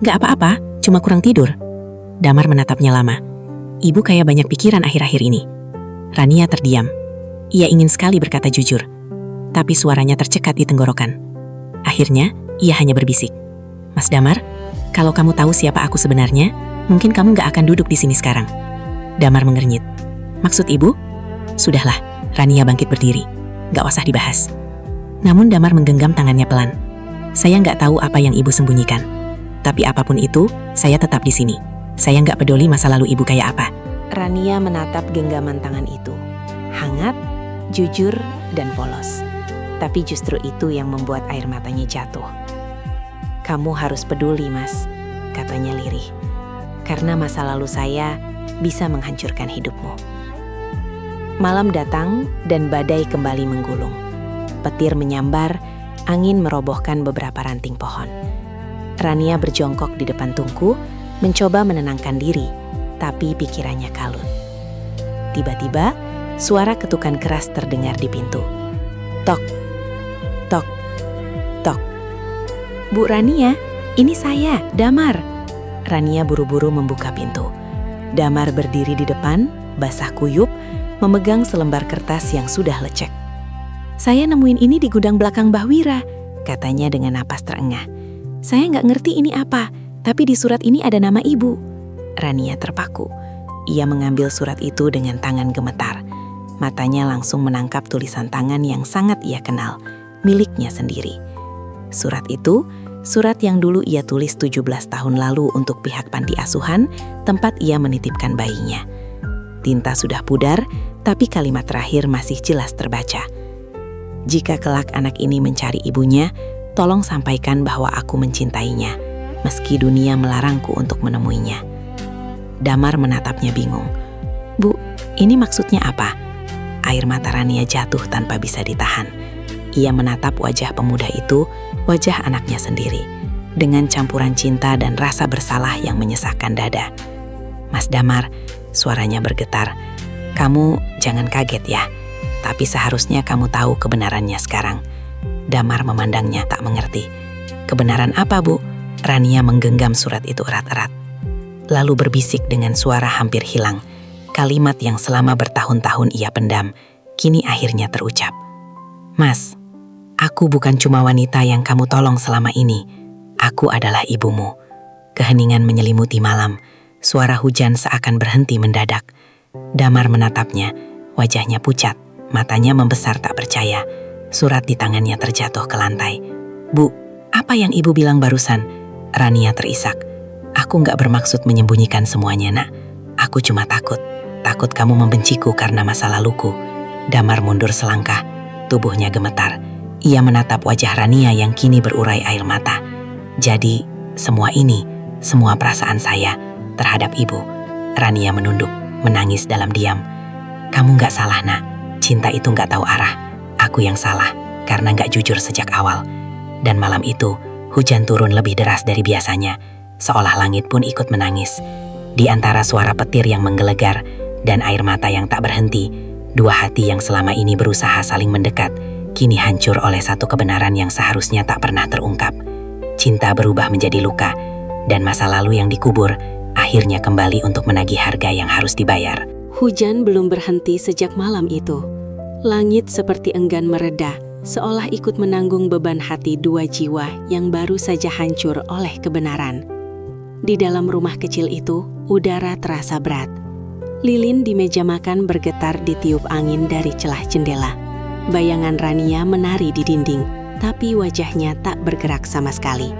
Nggak apa-apa, cuma kurang tidur. Damar menatapnya lama. Ibu kayak banyak pikiran akhir-akhir ini. Rania terdiam. Ia ingin sekali berkata jujur, tapi suaranya tercekat di tenggorokan. Akhirnya, ia hanya berbisik. Mas Damar, kalau kamu tahu siapa aku sebenarnya, mungkin kamu nggak akan duduk di sini sekarang. Damar mengernyit. Maksud ibu? Sudahlah, Rania bangkit berdiri. Nggak usah dibahas. Namun Damar menggenggam tangannya pelan. Saya nggak tahu apa yang ibu sembunyikan. Tapi apapun itu, saya tetap di sini. Saya nggak peduli masa lalu ibu kayak apa. Rania menatap genggaman tangan itu. Hangat, jujur, dan polos. Tapi justru itu yang membuat air matanya jatuh. Kamu harus peduli, Mas, katanya lirih. Karena masa lalu saya bisa menghancurkan hidupmu. Malam datang dan badai kembali menggulung. Petir menyambar, angin merobohkan beberapa ranting pohon. Rania berjongkok di depan tungku, mencoba menenangkan diri, tapi pikirannya kalut. Tiba-tiba, suara ketukan keras terdengar di pintu. Tok, tok, tok. Bu Rania, ini saya, Damar. Rania buru-buru membuka pintu. Damar berdiri di depan, basah kuyup, memegang selembar kertas yang sudah lecek. Saya nemuin ini di gudang belakang Mbah Wira, katanya dengan napas terengah. Saya nggak ngerti ini apa, tapi di surat ini ada nama ibu. Rania terpaku. Ia mengambil surat itu dengan tangan gemetar. Matanya langsung menangkap tulisan tangan yang sangat ia kenal, miliknya sendiri. Surat itu, surat yang dulu ia tulis 17 tahun lalu untuk pihak panti asuhan, tempat ia menitipkan bayinya. Tinta sudah pudar, tapi kalimat terakhir masih jelas terbaca. Jika kelak anak ini mencari ibunya, tolong sampaikan bahwa aku mencintainya, meski dunia melarangku untuk menemuinya. Damar menatapnya bingung. Bu, ini maksudnya apa? Air mata Rania jatuh tanpa bisa ditahan. Ia menatap wajah pemuda itu, wajah anaknya sendiri, dengan campuran cinta dan rasa bersalah yang menyesakkan dada. Mas Damar, suaranya bergetar. Kamu jangan kaget ya, tapi seharusnya kamu tahu kebenarannya sekarang. Damar memandangnya tak mengerti. Kebenaran apa, Bu? Rania menggenggam surat itu erat-erat. Lalu berbisik dengan suara hampir hilang. Kalimat yang selama bertahun-tahun ia pendam, kini akhirnya terucap. Mas, aku bukan cuma wanita yang kamu tolong selama ini. Aku adalah ibumu. Keheningan menyelimuti malam. Suara hujan seakan berhenti mendadak. Damar menatapnya, wajahnya pucat, matanya membesar tak percaya. Surat di tangannya terjatuh ke lantai. Bu, apa yang ibu bilang barusan? Rania terisak. Aku nggak bermaksud menyembunyikan semuanya, nak. Aku cuma takut kamu membenciku karena masa laluku. Damar mundur selangkah, tubuhnya gemetar. Ia menatap wajah Rania yang kini berurai air mata. Jadi, semua ini, semua perasaan saya terhadap ibu. Rania menunduk, menangis dalam diam. Kamu nggak salah, nak. Cinta itu nggak tahu arah. Aku yang salah, karena nggak jujur sejak awal. Dan malam itu, hujan turun lebih deras dari biasanya, seolah langit pun ikut menangis. Di antara suara petir yang menggelegar dan air mata yang tak berhenti, dua hati yang selama ini berusaha saling mendekat, kini hancur oleh satu kebenaran yang seharusnya tak pernah terungkap. Cinta berubah menjadi luka, dan masa lalu yang dikubur akhirnya kembali untuk menagih harga yang harus dibayar. Hujan belum berhenti sejak malam itu. Langit seperti enggan mereda, seolah ikut menanggung beban hati dua jiwa yang baru saja hancur oleh kebenaran. Di dalam rumah kecil itu, udara terasa berat. Lilin di meja makan bergetar ditiup angin dari celah jendela. Bayangan Rania menari di dinding. tapi wajahnya tak bergerak sama sekali.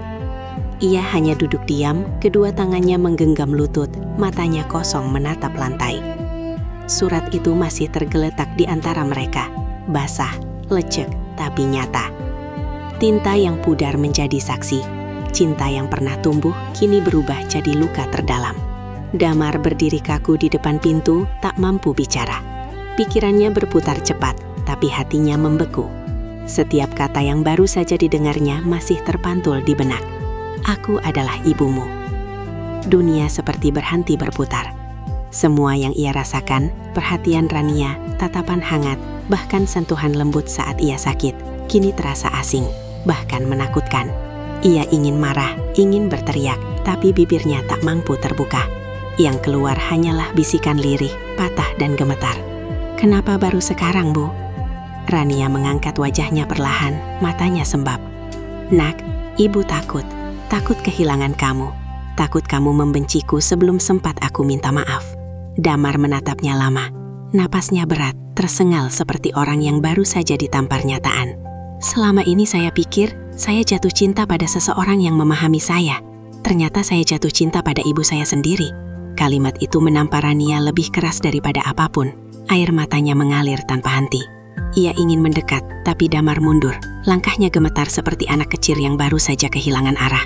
Ia hanya duduk diam, kedua tangannya menggenggam lutut, matanya kosong menatap lantai. Surat itu masih tergeletak di antara mereka, basah, lecek, tapi nyata. Tinta yang pudar menjadi saksi. Cinta yang pernah tumbuh kini berubah jadi luka terdalam. Damar berdiri kaku di depan pintu, tak mampu bicara. Pikirannya berputar cepat, tapi hatinya membeku. Setiap kata yang baru saja didengarnya masih terpantul di benak. Aku adalah ibumu. Dunia seperti berhenti berputar. Semua yang ia rasakan, perhatian Rania, tatapan hangat, bahkan sentuhan lembut saat ia sakit, kini terasa asing, bahkan menakutkan. Ia ingin marah, ingin berteriak, tapi bibirnya tak mampu terbuka. Yang keluar hanyalah bisikan lirih, patah dan gemetar. Kenapa baru sekarang, Bu? Rania mengangkat wajahnya perlahan, matanya sembab. Nak, ibu takut kehilangan kamu. Takut kamu membenciku sebelum sempat aku minta maaf. Damar menatapnya lama. Napasnya berat, tersengal seperti orang yang baru saja ditampar nyataan. Selama ini saya pikir, saya jatuh cinta pada seseorang yang memahami saya. Ternyata saya jatuh cinta pada ibu saya sendiri. Kalimat itu menampar Rania lebih keras daripada apapun. Air matanya mengalir tanpa henti. Ia ingin mendekat, tapi Damar mundur. Langkahnya gemetar seperti anak kecil yang baru saja kehilangan arah.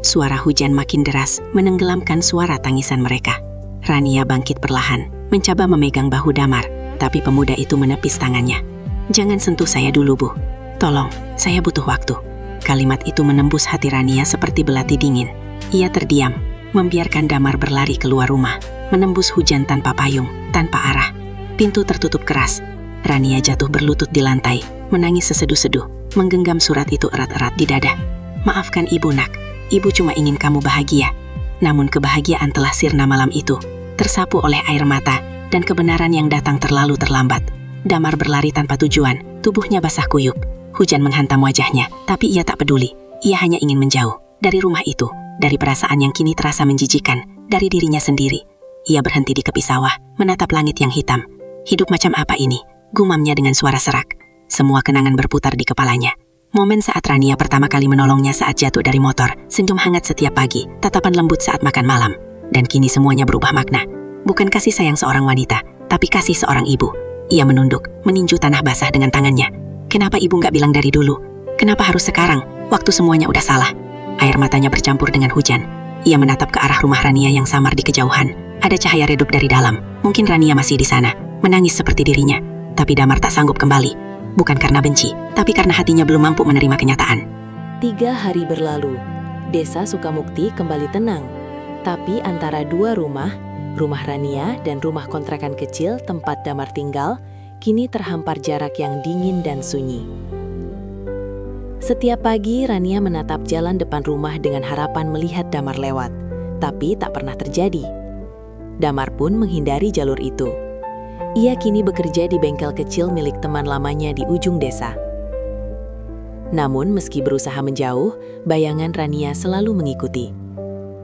Suara hujan makin deras, menenggelamkan suara tangisan mereka. Rania bangkit perlahan, mencoba memegang bahu Damar, tapi pemuda itu menepis tangannya. Jangan sentuh saya dulu, Bu. Tolong, saya butuh waktu. Kalimat itu menembus hati Rania seperti belati dingin. Ia terdiam, membiarkan Damar berlari keluar rumah, menembus hujan tanpa payung, tanpa arah. Pintu tertutup keras. Rania jatuh berlutut di lantai, menangis seseduh-seduh, menggenggam surat itu erat-erat di dada. Maafkan ibu, Nak. Ibu cuma ingin kamu bahagia. Namun kebahagiaan telah sirna malam itu, tersapu oleh air mata, dan kebenaran yang datang terlalu terlambat. Damar berlari tanpa tujuan, tubuhnya basah kuyup. Hujan menghantam wajahnya, tapi ia tak peduli. Ia hanya ingin menjauh dari rumah itu, dari perasaan yang kini terasa menjijikan, dari dirinya sendiri. Ia berhenti di tepi sawah, menatap langit yang hitam. Hidup macam apa ini? Gumamnya dengan suara serak. Semua kenangan berputar di kepalanya. Momen saat Rania pertama kali menolongnya saat jatuh dari motor, senyum hangat setiap pagi, tatapan lembut saat makan malam. Dan kini semuanya berubah makna. Bukan kasih sayang seorang wanita, tapi kasih seorang ibu. Ia menunduk, meninju tanah basah dengan tangannya. Kenapa ibu nggak bilang dari dulu? Kenapa harus sekarang, waktu semuanya udah salah? Air matanya bercampur dengan hujan. Ia menatap ke arah rumah Rania yang samar di kejauhan. Ada cahaya redup dari dalam. Mungkin Rania masih di sana, menangis seperti dirinya. Tapi Damar tak sanggup kembali. Bukan karena benci, tapi karena hatinya belum mampu menerima kenyataan. 3 hari berlalu, desa Sukamukti kembali tenang. Tapi antara dua rumah Rania dan rumah kontrakan kecil tempat Damar tinggal, kini terhampar jarak yang dingin dan sunyi. Setiap pagi Rania menatap jalan depan rumah dengan harapan melihat Damar lewat, tapi tak pernah terjadi. Damar pun menghindari jalur itu. Ia kini bekerja di bengkel kecil milik teman lamanya di ujung desa. Namun meski berusaha menjauh, bayangan Rania selalu mengikuti.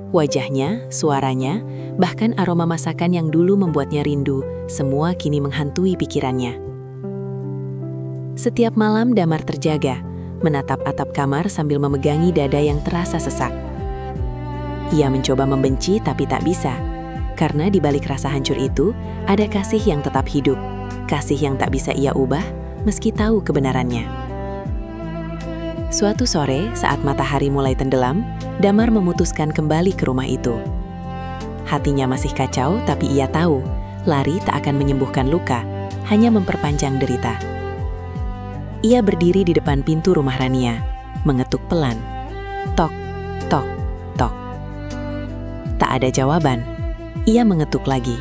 Wajahnya, suaranya, bahkan aroma masakan yang dulu membuatnya rindu, semua kini menghantui pikirannya. Setiap malam Damar terjaga, menatap atap kamar sambil memegangi dada yang terasa sesak. Ia mencoba membenci tapi tak bisa. Karena di balik rasa hancur itu, ada kasih yang tetap hidup, kasih yang tak bisa ia ubah, meski tahu kebenarannya. Suatu sore, saat matahari mulai tenggelam, Damar memutuskan kembali ke rumah itu. Hatinya masih kacau, tapi ia tahu, lari tak akan menyembuhkan luka, hanya memperpanjang derita. Ia berdiri di depan pintu rumah Rania, mengetuk pelan. Tok, tok, tok. Tak ada jawaban. Ia mengetuk lagi.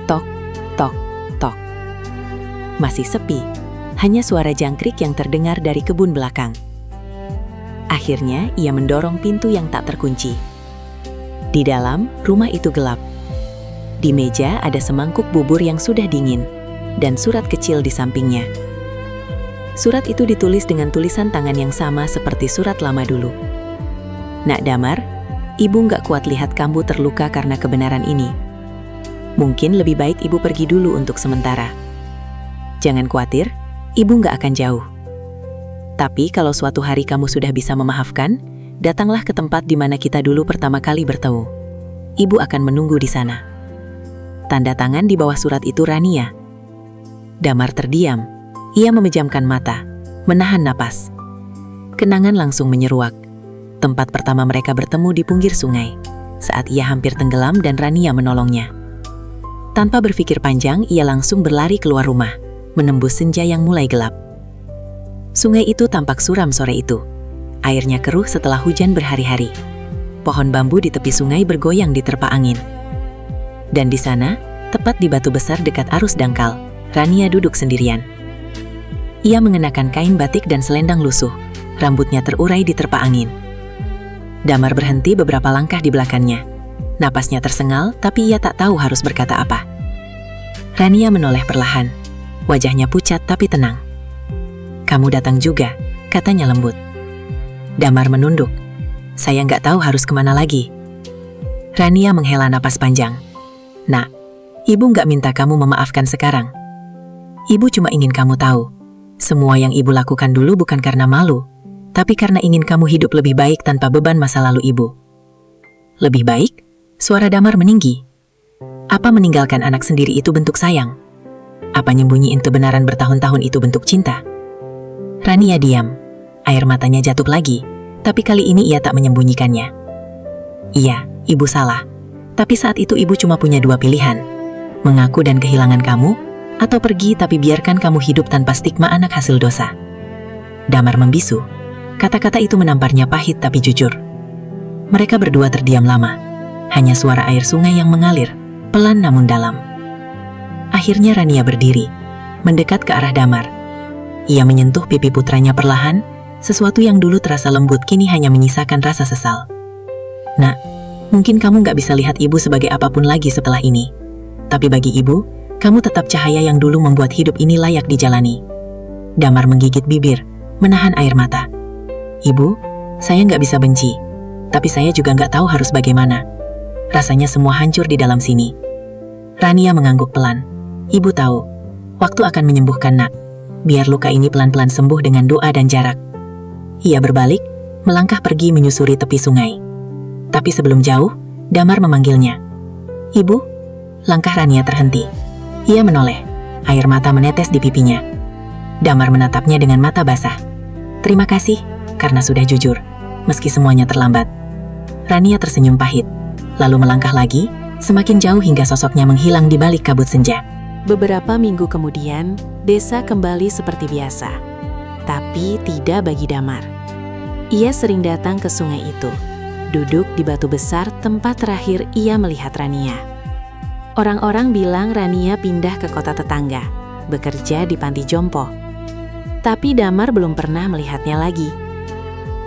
Tok, tok, tok. Masih sepi, hanya suara jangkrik yang terdengar dari kebun belakang. Akhirnya, ia mendorong pintu yang tak terkunci. Di dalam, rumah itu gelap. Di meja ada semangkuk bubur yang sudah dingin, dan surat kecil di sampingnya. Surat itu ditulis dengan tulisan tangan yang sama seperti surat lama dulu. Nak Damar, ibu nggak kuat lihat kamu terluka karena kebenaran ini. Mungkin lebih baik ibu pergi dulu untuk sementara. Jangan khawatir, ibu nggak akan jauh. Tapi kalau suatu hari kamu sudah bisa memaafkan, datanglah ke tempat di mana kita dulu pertama kali bertemu. Ibu akan menunggu di sana. Tanda tangan di bawah surat itu Rania. Damar terdiam. Ia memejamkan mata, menahan napas. Kenangan langsung menyeruak. Tempat pertama mereka bertemu di pinggir sungai, saat ia hampir tenggelam dan Rania menolongnya. Tanpa berpikir panjang, ia langsung berlari keluar rumah, menembus senja yang mulai gelap. Sungai itu tampak suram sore itu. Airnya keruh setelah hujan berhari-hari. Pohon bambu di tepi sungai bergoyang diterpa angin. Dan di sana, tepat di batu besar dekat arus dangkal, Rania duduk sendirian. Ia mengenakan kain batik dan selendang lusuh, rambutnya terurai diterpa angin. Damar berhenti beberapa langkah di belakangnya. Napasnya tersengal, tapi ia tak tahu harus berkata apa. Rania menoleh perlahan. Wajahnya pucat tapi tenang. "Kamu datang juga," katanya lembut. Damar menunduk. "Saya nggak tahu harus kemana lagi." Rania menghela napas panjang. "Nak, ibu nggak minta kamu memaafkan sekarang. Ibu cuma ingin kamu tahu, semua yang ibu lakukan dulu bukan karena malu, tapi karena ingin kamu hidup lebih baik tanpa beban masa lalu ibu." "Lebih baik?" Suara Damar meninggi. "Apa meninggalkan anak sendiri itu bentuk sayang? Apa nyembunyiin kebenaran bertahun-tahun itu bentuk cinta?" Rania diam. Air matanya jatuh lagi, tapi kali ini ia tak menyembunyikannya. "Iya, ibu salah. Tapi saat itu ibu cuma punya dua pilihan. Mengaku dan kehilangan kamu, atau pergi tapi biarkan kamu hidup tanpa stigma anak hasil dosa." Damar membisu. Kata-kata itu menamparnya pahit tapi jujur. Mereka berdua terdiam lama. Hanya suara air sungai yang mengalir, pelan namun dalam. Akhirnya Rania berdiri, mendekat ke arah Damar. Ia menyentuh pipi putranya perlahan, sesuatu yang dulu terasa lembut kini hanya menyisakan rasa sesal. "Nak, mungkin kamu nggak bisa lihat ibu sebagai apapun lagi setelah ini. Tapi bagi ibu, kamu tetap cahaya yang dulu membuat hidup ini layak dijalani." Damar menggigit bibir, menahan air mata. "Ibu, saya nggak bisa benci, tapi saya juga nggak tahu harus bagaimana. Rasanya semua hancur di dalam sini." Rania mengangguk pelan. "Ibu tahu, waktu akan menyembuhkan, Nak. Biar luka ini pelan-pelan sembuh dengan doa dan jarak." Ia berbalik, melangkah pergi menyusuri tepi sungai. Tapi sebelum jauh, Damar memanggilnya. "Ibu?" Langkah Rania terhenti. Ia menoleh, air mata menetes di pipinya. Damar menatapnya dengan mata basah. "Terima kasih, karena sudah jujur, meski semuanya terlambat." Rania tersenyum pahit, lalu melangkah lagi, semakin jauh hingga sosoknya menghilang di balik kabut senja. Beberapa minggu kemudian, desa kembali seperti biasa. Tapi tidak bagi Damar. Ia sering datang ke sungai itu, duduk di batu besar tempat terakhir ia melihat Rania. Orang-orang bilang Rania pindah ke kota tetangga, bekerja di panti jompo. Tapi Damar belum pernah melihatnya lagi.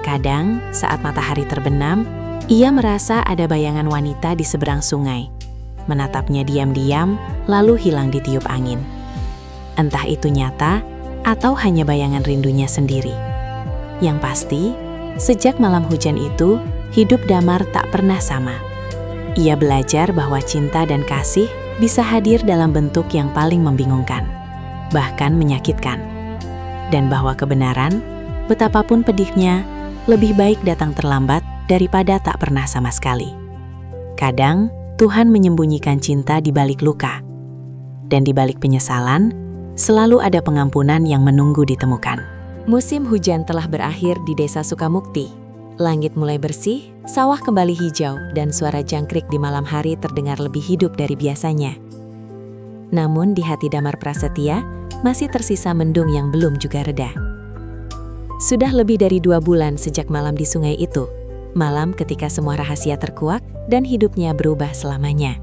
Kadang, saat matahari terbenam, ia merasa ada bayangan wanita di seberang sungai. Menatapnya diam-diam, lalu hilang ditiup angin. Entah itu nyata, atau hanya bayangan rindunya sendiri. Yang pasti, sejak malam hujan itu, hidup Damar tak pernah sama. Ia belajar bahwa cinta dan kasih bisa hadir dalam bentuk yang paling membingungkan, bahkan menyakitkan. Dan bahwa kebenaran, betapapun pedihnya, lebih baik datang terlambat daripada tak pernah sama sekali. Kadang, Tuhan menyembunyikan cinta di balik luka. Dan di balik penyesalan, selalu ada pengampunan yang menunggu ditemukan. Musim hujan telah berakhir di desa Sukamukti. Langit mulai bersih, sawah kembali hijau, dan suara jangkrik di malam hari terdengar lebih hidup dari biasanya. Namun di hati Damar Prasetya, masih tersisa mendung yang belum juga reda. Sudah lebih dari 2 bulan sejak malam di sungai itu, malam ketika semua rahasia terkuak dan hidupnya berubah selamanya.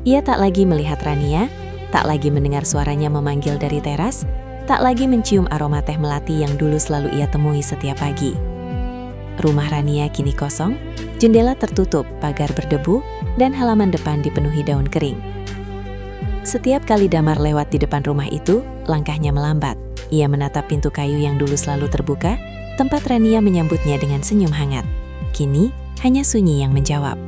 Ia tak lagi melihat Rania, tak lagi mendengar suaranya memanggil dari teras, tak lagi mencium aroma teh melati yang dulu selalu ia temui setiap pagi. Rumah Rania kini kosong, jendela tertutup, pagar berdebu, dan halaman depan dipenuhi daun kering. Setiap kali Damar lewat di depan rumah itu, langkahnya melambat. Ia menatap pintu kayu yang dulu selalu terbuka, tempat Rania menyambutnya dengan senyum hangat. Kini, hanya sunyi yang menjawab.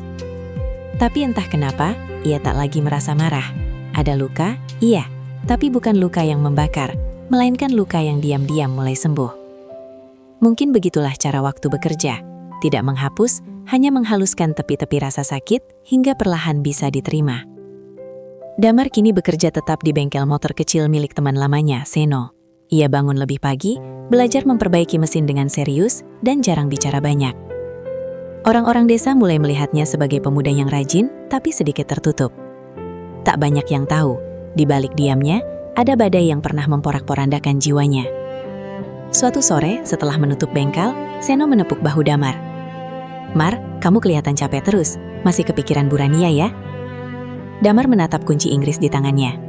Tapi entah kenapa, ia tak lagi merasa marah. Ada luka, iya, tapi bukan luka yang membakar, melainkan luka yang diam-diam mulai sembuh. Mungkin begitulah cara waktu bekerja. Tidak menghapus, hanya menghaluskan tepi-tepi rasa sakit hingga perlahan bisa diterima. Damar kini bekerja tetap di bengkel motor kecil milik teman lamanya, Seno. Ia bangun lebih pagi, belajar memperbaiki mesin dengan serius, dan jarang bicara banyak. Orang-orang desa mulai melihatnya sebagai pemuda yang rajin, tapi sedikit tertutup. Tak banyak yang tahu, di balik diamnya, ada badai yang pernah memporak-porandakan jiwanya. Suatu sore, setelah menutup bengkel, Seno menepuk bahu Damar. "Mar, kamu kelihatan capek terus, masih kepikiran Bu Rania ya?" Damar menatap kunci Inggris di tangannya.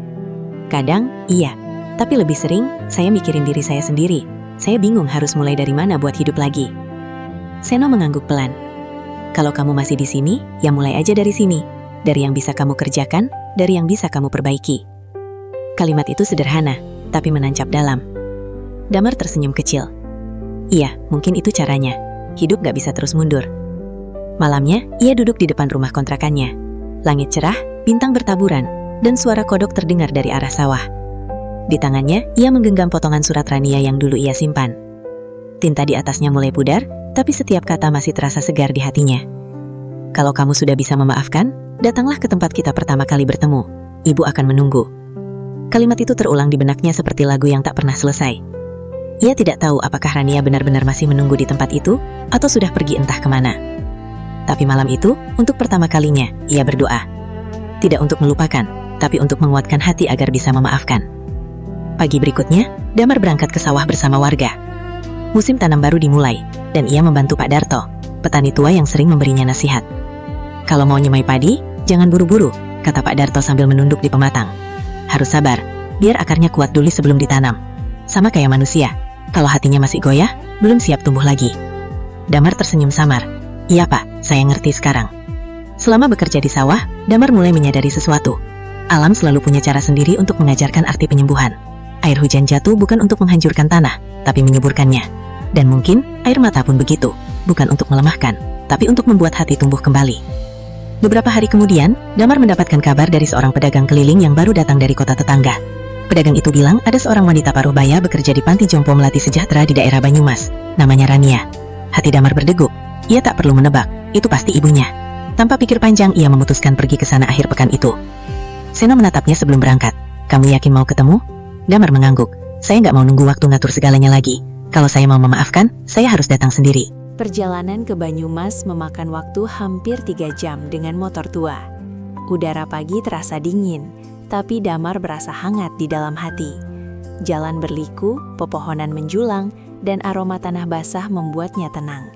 "Kadang, iya. Tapi lebih sering, saya mikirin diri saya sendiri. Saya bingung harus mulai dari mana buat hidup lagi." Seno mengangguk pelan. "Kalau kamu masih di sini, ya mulai aja dari sini. Dari yang bisa kamu kerjakan, dari yang bisa kamu perbaiki." Kalimat itu sederhana, tapi menancap dalam. Damar tersenyum kecil. Iya, mungkin itu caranya. Hidup gak bisa terus mundur. Malamnya, ia duduk di depan rumah kontrakannya. Langit cerah, bintang bertaburan, dan suara kodok terdengar dari arah sawah. Di tangannya, ia menggenggam potongan surat Rania yang dulu ia simpan. Tinta di atasnya mulai pudar, tapi setiap kata masih terasa segar di hatinya. "Kalau kamu sudah bisa memaafkan, datanglah ke tempat kita pertama kali bertemu. Ibu akan menunggu." Kalimat itu terulang di benaknya seperti lagu yang tak pernah selesai. Ia tidak tahu apakah Rania benar-benar masih menunggu di tempat itu, atau sudah pergi entah kemana. Tapi malam itu, untuk pertama kalinya, ia berdoa. Tidak untuk melupakan, tapi untuk menguatkan hati agar bisa memaafkan. Pagi berikutnya, Damar berangkat ke sawah bersama warga. Musim tanam baru dimulai, dan ia membantu Pak Darto, petani tua yang sering memberinya nasihat. "Kalau mau nyemai padi, jangan buru-buru," kata Pak Darto sambil menunduk di pematang. "Harus sabar, biar akarnya kuat dulu sebelum ditanam. Sama kayak manusia, kalau hatinya masih goyah, belum siap tumbuh lagi." Damar tersenyum samar. "Iya Pak, saya ngerti sekarang." Selama bekerja di sawah, Damar mulai menyadari sesuatu. Alam selalu punya cara sendiri untuk mengajarkan arti penyembuhan. Air hujan jatuh bukan untuk menghancurkan tanah, tapi menyuburkannya. Dan mungkin, air mata pun begitu, bukan untuk melemahkan, tapi untuk membuat hati tumbuh kembali. Beberapa hari kemudian, Damar mendapatkan kabar dari seorang pedagang keliling yang baru datang dari kota tetangga. Pedagang itu bilang ada seorang wanita paruh baya bekerja di panti jompo melati sejahtera di daerah Banyumas. Namanya Rania. Hati Damar berdegup. Ia tak perlu menebak, itu pasti ibunya. Tanpa pikir panjang, ia memutuskan pergi ke sana akhir pekan itu. Seno menatapnya sebelum berangkat. "Kamu yakin mau ketemu?" Damar mengangguk. "Saya nggak mau nunggu waktu ngatur segalanya lagi. Kalau saya mau memaafkan, saya harus datang sendiri." Perjalanan ke Banyumas memakan waktu hampir 3 jam dengan motor tua. Udara pagi terasa dingin, tapi Damar berasa hangat di dalam hati. Jalan berliku, pepohonan menjulang, dan aroma tanah basah membuatnya tenang.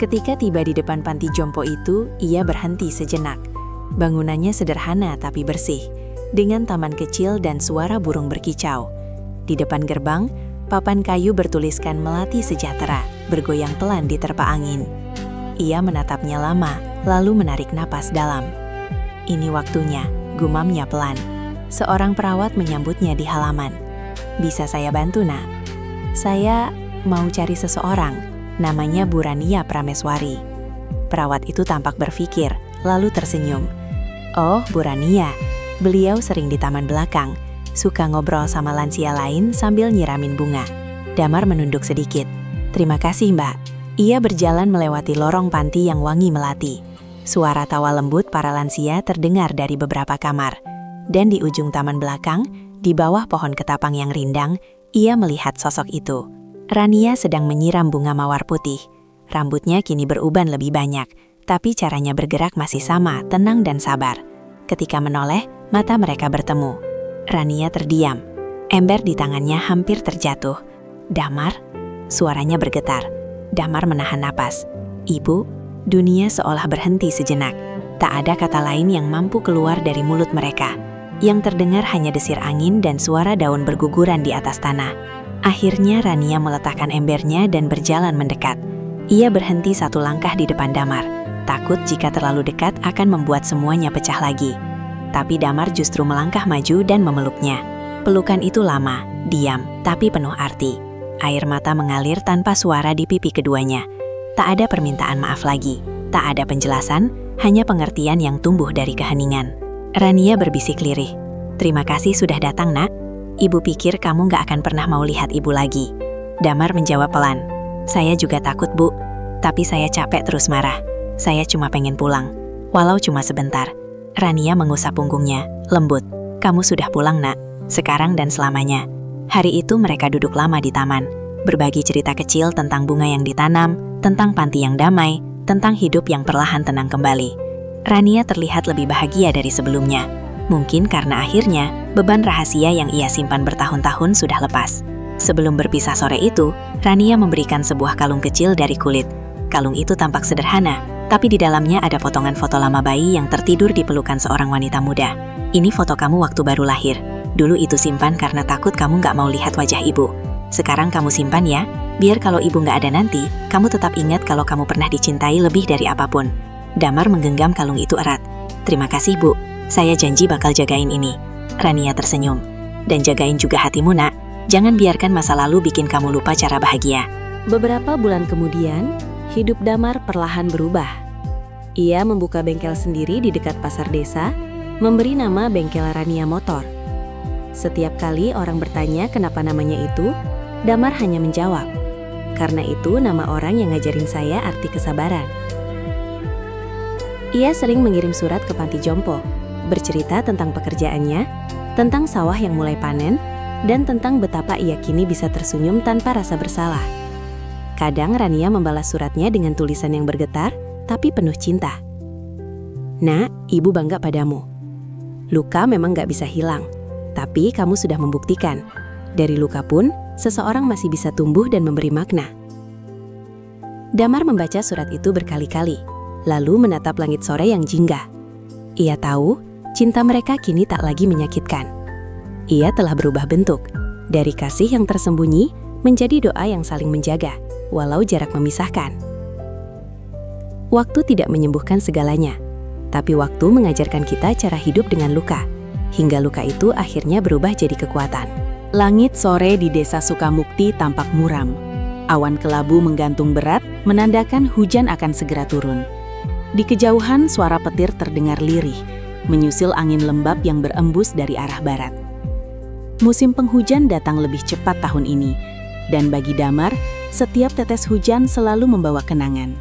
Ketika tiba di depan panti jompo itu, ia berhenti sejenak. Bangunannya sederhana tapi bersih, dengan taman kecil dan suara burung berkicau. Di depan gerbang, papan kayu bertuliskan Melati Sejahtera, bergoyang pelan di terpa angin. Ia menatapnya lama, lalu menarik napas dalam. "Ini waktunya," gumamnya pelan. Seorang perawat menyambutnya di halaman. "Bisa saya bantu, Nak?" "Saya mau cari seseorang. Namanya Bu Rania Prameswari." Perawat itu tampak berpikir, lalu tersenyum. "Oh, Bu Rania. Beliau sering di taman belakang, suka ngobrol sama lansia lain sambil nyiramin bunga." Damar menunduk sedikit. "Terima kasih, Mbak." Ia berjalan melewati lorong panti yang wangi melati. Suara tawa lembut para lansia terdengar dari beberapa kamar. Dan di ujung taman belakang, di bawah pohon ketapang yang rindang, ia melihat sosok itu. Rania sedang menyiram bunga mawar putih. Rambutnya kini beruban lebih banyak, tapi caranya bergerak masih sama, tenang dan sabar. Ketika menoleh, mata mereka bertemu. Rania terdiam. Ember di tangannya hampir terjatuh. "Damar?" Suaranya bergetar. Damar menahan napas. "Ibu?" Dunia seolah berhenti sejenak. Tak ada kata lain yang mampu keluar dari mulut mereka. Yang terdengar hanya desir angin dan suara daun berguguran di atas tanah. Akhirnya Rania meletakkan embernya dan berjalan mendekat. Ia berhenti satu langkah di depan Damar. Takut jika terlalu dekat akan membuat semuanya pecah lagi. Tapi Damar justru melangkah maju dan memeluknya. Pelukan itu lama, diam, tapi penuh arti. Air mata mengalir tanpa suara di pipi keduanya. Tak ada permintaan maaf lagi. Tak ada penjelasan, hanya pengertian yang tumbuh dari keheningan. Rania berbisik lirih. "Terima kasih sudah datang, Nak. Ibu pikir kamu gak akan pernah mau lihat ibu lagi." Damar menjawab pelan. Saya juga takut, Bu. Tapi saya capek terus marah. Saya cuma pengen pulang. Walau cuma sebentar. Rania mengusap punggungnya, lembut. Kamu sudah pulang, Nak. Sekarang dan selamanya. Hari itu mereka duduk lama di taman. Berbagi cerita kecil tentang bunga yang ditanam, tentang panti yang damai, tentang hidup yang perlahan tenang kembali. Rania terlihat lebih bahagia dari sebelumnya. Mungkin karena akhirnya, beban rahasia yang ia simpan bertahun-tahun sudah lepas. Sebelum berpisah sore itu, Rania memberikan sebuah kalung kecil dari kulit. Kalung itu tampak sederhana, tapi di dalamnya ada potongan foto lama bayi yang tertidur di pelukan seorang wanita muda. Ini foto kamu waktu baru lahir. Dulu itu simpan karena takut kamu nggak mau lihat wajah ibu. Sekarang kamu simpan ya, biar kalau ibu nggak ada nanti, kamu tetap ingat kalau kamu pernah dicintai lebih dari apapun. Damar menggenggam kalung itu erat. Terima kasih, Bu. Saya janji bakal jagain ini. Rania tersenyum. Dan jagain juga hatimu, Nak. Jangan biarkan masa lalu bikin kamu lupa cara bahagia. Beberapa bulan kemudian, hidup Damar perlahan berubah. Ia membuka bengkel sendiri di dekat pasar desa, memberi nama bengkel Rania Motor. Setiap kali orang bertanya kenapa namanya itu, Damar hanya menjawab, "Karena itu nama orang yang ngajarin saya arti kesabaran." Ia sering mengirim surat ke panti jompo, bercerita tentang pekerjaannya, tentang sawah yang mulai panen, dan tentang betapa ia kini bisa tersenyum tanpa rasa bersalah. Kadang Rania membalas suratnya dengan tulisan yang bergetar, tapi penuh cinta. "Nak, ibu bangga padamu. Luka memang gak bisa hilang, tapi kamu sudah membuktikan. Dari luka pun, seseorang masih bisa tumbuh dan memberi makna." Damar membaca surat itu berkali-kali, lalu menatap langit sore yang jingga. Ia tahu, cinta mereka kini tak lagi menyakitkan. Ia telah berubah bentuk, dari kasih yang tersembunyi menjadi doa yang saling menjaga, walau jarak memisahkan. Waktu tidak menyembuhkan segalanya, tapi waktu mengajarkan kita cara hidup dengan luka, hingga luka itu akhirnya berubah jadi kekuatan. Langit sore di desa Sukamukti tampak muram. Awan kelabu menggantung berat, menandakan hujan akan segera turun. Di kejauhan suara petir terdengar lirih, menyusul angin lembab yang berembus dari arah barat. Musim penghujan datang lebih cepat tahun ini, dan bagi Damar, setiap tetes hujan selalu membawa kenangan.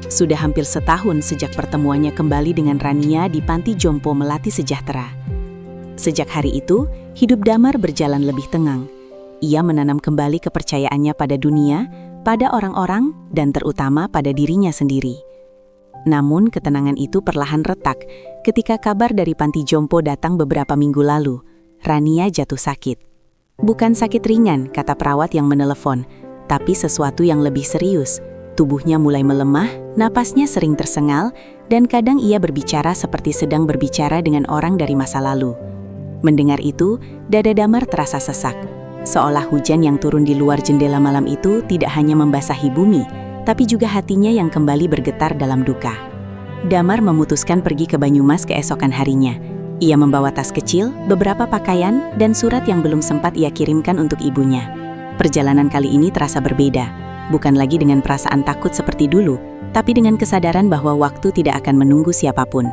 Sudah hampir setahun sejak pertemuannya kembali dengan Rania di Panti Jompo Melati Sejahtera. Sejak hari itu, hidup Damar berjalan lebih tenang. Ia menanam kembali kepercayaannya pada dunia, pada orang-orang, dan terutama pada dirinya sendiri. Namun ketenangan itu perlahan retak ketika kabar dari Panti Jompo datang beberapa minggu lalu. Rania jatuh sakit. Bukan sakit ringan, kata perawat yang menelepon, tapi sesuatu yang lebih serius. Tubuhnya mulai melemah, napasnya sering tersengal, dan kadang ia berbicara seperti sedang berbicara dengan orang dari masa lalu. Mendengar itu, dada Damar terasa sesak. Seolah hujan yang turun di luar jendela malam itu tidak hanya membasahi bumi, tapi juga hatinya yang kembali bergetar dalam duka. Damar memutuskan pergi ke Banyumas keesokan harinya. Ia membawa tas kecil, beberapa pakaian, dan surat yang belum sempat ia kirimkan untuk ibunya. Perjalanan kali ini terasa berbeda. Bukan lagi dengan perasaan takut seperti dulu, tapi dengan kesadaran bahwa waktu tidak akan menunggu siapapun.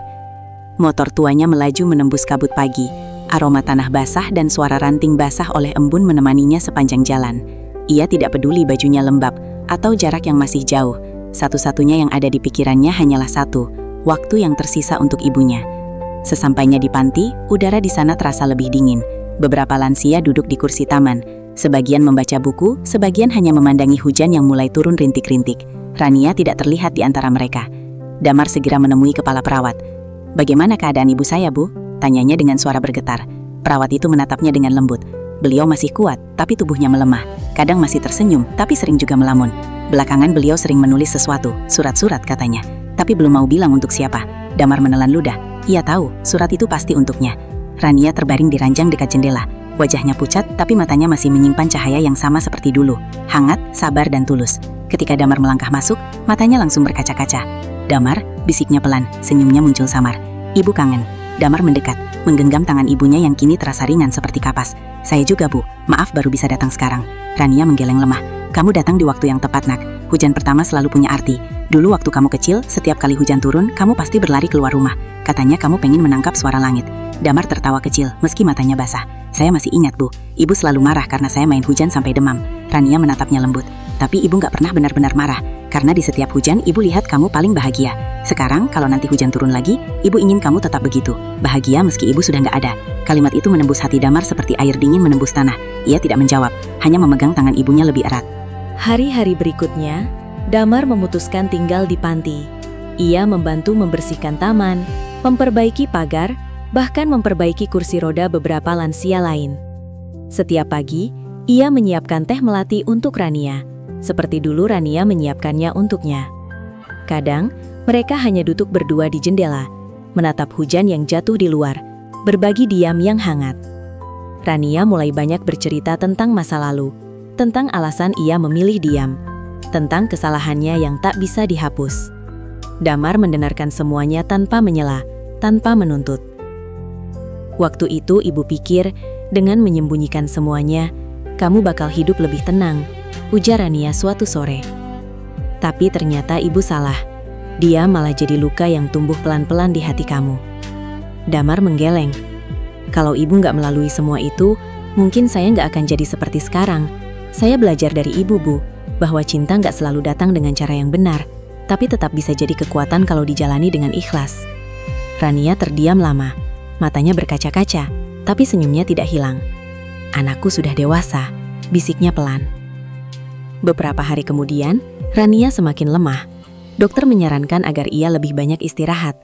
Motor tuanya melaju menembus kabut pagi. Aroma tanah basah dan suara ranting basah oleh embun menemaninya sepanjang jalan. Ia tidak peduli bajunya lembab atau jarak yang masih jauh. Satu-satunya yang ada di pikirannya hanyalah satu, waktu yang tersisa untuk ibunya. Sesampainya di panti, udara di sana terasa lebih dingin. Beberapa lansia duduk di kursi taman. Sebagian membaca buku, sebagian hanya memandangi hujan yang mulai turun rintik-rintik. Rania tidak terlihat di antara mereka. Damar segera menemui kepala perawat. "Bagaimana keadaan ibu saya, Bu?" tanyanya dengan suara bergetar. Perawat itu menatapnya dengan lembut. Beliau masih kuat, tapi tubuhnya melemah. Kadang masih tersenyum, tapi sering juga melamun. Belakangan beliau sering menulis sesuatu, surat-surat katanya. Tapi belum mau bilang untuk siapa. Damar menelan ludah. Ia tahu, surat itu pasti untuknya. Rania terbaring di ranjang dekat jendela. Wajahnya pucat, tapi matanya masih menyimpan cahaya yang sama seperti dulu. Hangat, sabar, dan tulus. Ketika Damar melangkah masuk, matanya langsung berkaca-kaca. "Damar," bisiknya pelan, senyumnya muncul samar. "Ibu kangen." Damar mendekat, menggenggam tangan ibunya yang kini terasa ringan seperti kapas. "Saya juga, Bu. Maaf baru bisa datang sekarang." Rania menggeleng lemah. "Kamu datang di waktu yang tepat, Nak. Hujan pertama selalu punya arti. Dulu waktu kamu kecil, setiap kali hujan turun, kamu pasti berlari keluar rumah. Katanya kamu pengen menangkap suara langit." Damar tertawa kecil, meski matanya basah. "Saya masih ingat, Bu. Ibu selalu marah karena saya main hujan sampai demam." Rania menatapnya lembut. Tapi ibu nggak pernah benar-benar marah, karena di setiap hujan ibu lihat kamu paling bahagia. Sekarang kalau nanti hujan turun lagi, ibu ingin kamu tetap begitu, bahagia meski ibu sudah nggak ada. Kalimat itu menembus hati Damar seperti air dingin menembus tanah. Ia tidak menjawab, hanya memegang tangan ibunya lebih erat. Hari-hari berikutnya, Damar memutuskan tinggal di panti. Ia membantu membersihkan taman, memperbaiki pagar, bahkan memperbaiki kursi roda beberapa lansia lain. Setiap pagi, ia menyiapkan teh melati untuk Rania, seperti dulu Rania menyiapkannya untuknya. Kadang, mereka hanya duduk berdua di jendela, menatap hujan yang jatuh di luar, berbagi diam yang hangat. Rania mulai banyak bercerita tentang masa lalu, tentang alasan ia memilih diam, tentang kesalahannya yang tak bisa dihapus. Damar mendengarkan semuanya tanpa menyela, tanpa menuntut. Waktu itu ibu pikir, dengan menyembunyikan semuanya, kamu bakal hidup lebih tenang, ujar Rania suatu sore. Tapi ternyata ibu salah. Dia malah jadi luka yang tumbuh pelan-pelan di hati kamu. Damar menggeleng. Kalau ibu nggak melalui semua itu, mungkin saya nggak akan jadi seperti sekarang. Saya belajar dari ibu, Bu, bahwa cinta nggak selalu datang dengan cara yang benar, tapi tetap bisa jadi kekuatan kalau dijalani dengan ikhlas. Rania terdiam lama. Matanya berkaca-kaca, tapi senyumnya tidak hilang. Anakku sudah dewasa, bisiknya pelan. Beberapa hari kemudian, Rania semakin lemah. Dokter menyarankan agar ia lebih banyak istirahat.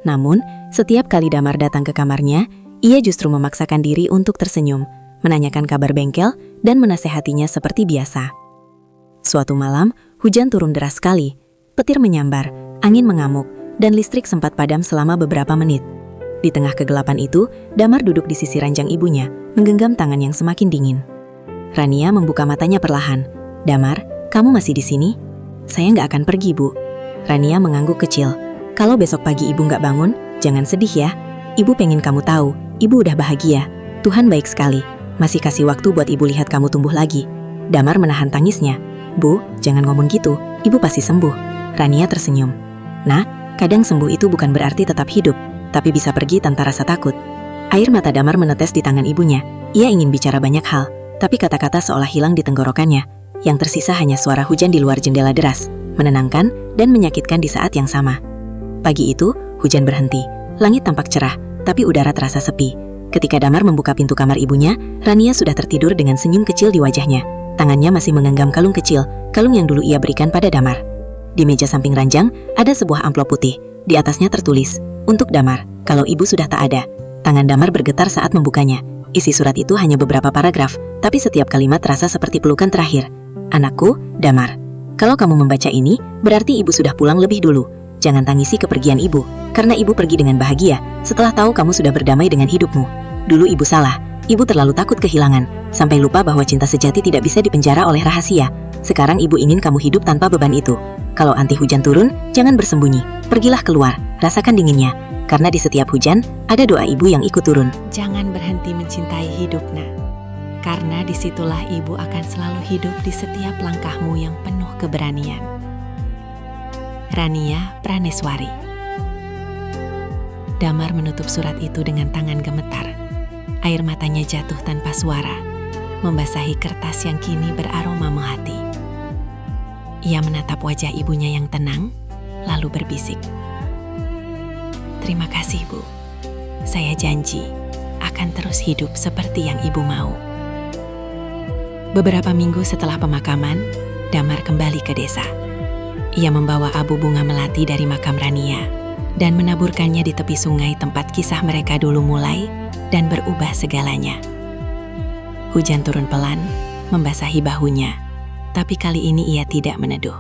Namun, setiap kali Damar datang ke kamarnya, ia justru memaksakan diri untuk tersenyum, menanyakan kabar bengkel, dan menasehatinya seperti biasa. Suatu malam, hujan turun deras sekali. Petir menyambar, angin mengamuk, dan listrik sempat padam selama beberapa menit. Di tengah kegelapan itu, Damar duduk di sisi ranjang ibunya, menggenggam tangan yang semakin dingin. Rania membuka matanya perlahan. Damar, kamu masih di sini? Saya nggak akan pergi, Bu. Rania mengangguk kecil. Kalau besok pagi ibu nggak bangun, jangan sedih ya. Ibu pengen kamu tahu, ibu udah bahagia. Tuhan baik sekali, masih kasih waktu buat ibu lihat kamu tumbuh lagi. Damar menahan tangisnya. Bu, jangan ngomong gitu, ibu pasti sembuh. Rania tersenyum. Nah, kadang sembuh itu bukan berarti tetap hidup, tapi bisa pergi tanpa rasa takut. Air mata Damar menetes di tangan ibunya. Ia ingin bicara banyak hal, tapi kata-kata seolah hilang di tenggorokannya. Yang tersisa hanya suara hujan di luar jendela deras, menenangkan dan menyakitkan di saat yang sama. Pagi itu, hujan berhenti. Langit tampak cerah, tapi udara terasa sepi. Ketika Damar membuka pintu kamar ibunya, Rania sudah tertidur dengan senyum kecil di wajahnya. Tangannya masih menggenggam kalung kecil, kalung yang dulu ia berikan pada Damar. Di meja samping ranjang, ada sebuah amplop putih. Di atasnya tertulis, "Untuk Damar, kalau ibu sudah tak ada." Tangan Damar bergetar saat membukanya. Isi surat itu hanya beberapa paragraf, tapi setiap kalimat terasa seperti pelukan terakhir. Anakku, Damar. Kalau kamu membaca ini, berarti ibu sudah pulang lebih dulu. Jangan tangisi kepergian ibu, karena ibu pergi dengan bahagia setelah tahu kamu sudah berdamai dengan hidupmu. Dulu ibu salah, ibu terlalu takut kehilangan, sampai lupa bahwa cinta sejati tidak bisa dipenjara oleh rahasia. Sekarang ibu ingin kamu hidup tanpa beban itu. Kalau anti hujan turun, jangan bersembunyi. Pergilah keluar, rasakan dinginnya. Karena di setiap hujan, ada doa ibu yang ikut turun. Jangan berhenti mencintai hidup, Nak. Karena disitulah ibu akan selalu hidup di setiap langkahmu yang penuh keberanian. Rania Praneswari. Damar menutup surat itu dengan tangan gemetar. Air matanya jatuh tanpa suara, membasahi kertas yang kini beraroma melati. Ia menatap wajah ibunya yang tenang, lalu berbisik. Terima kasih, Bu. Saya janji akan terus hidup seperti yang ibu mau. Beberapa minggu setelah pemakaman, Damar kembali ke desa. Ia membawa abu bunga melati dari makam Rania dan menaburkannya di tepi sungai tempat kisah mereka dulu mulai dan berubah segalanya. Hujan turun pelan, membasahi bahunya, tapi kali ini ia tidak meneduh.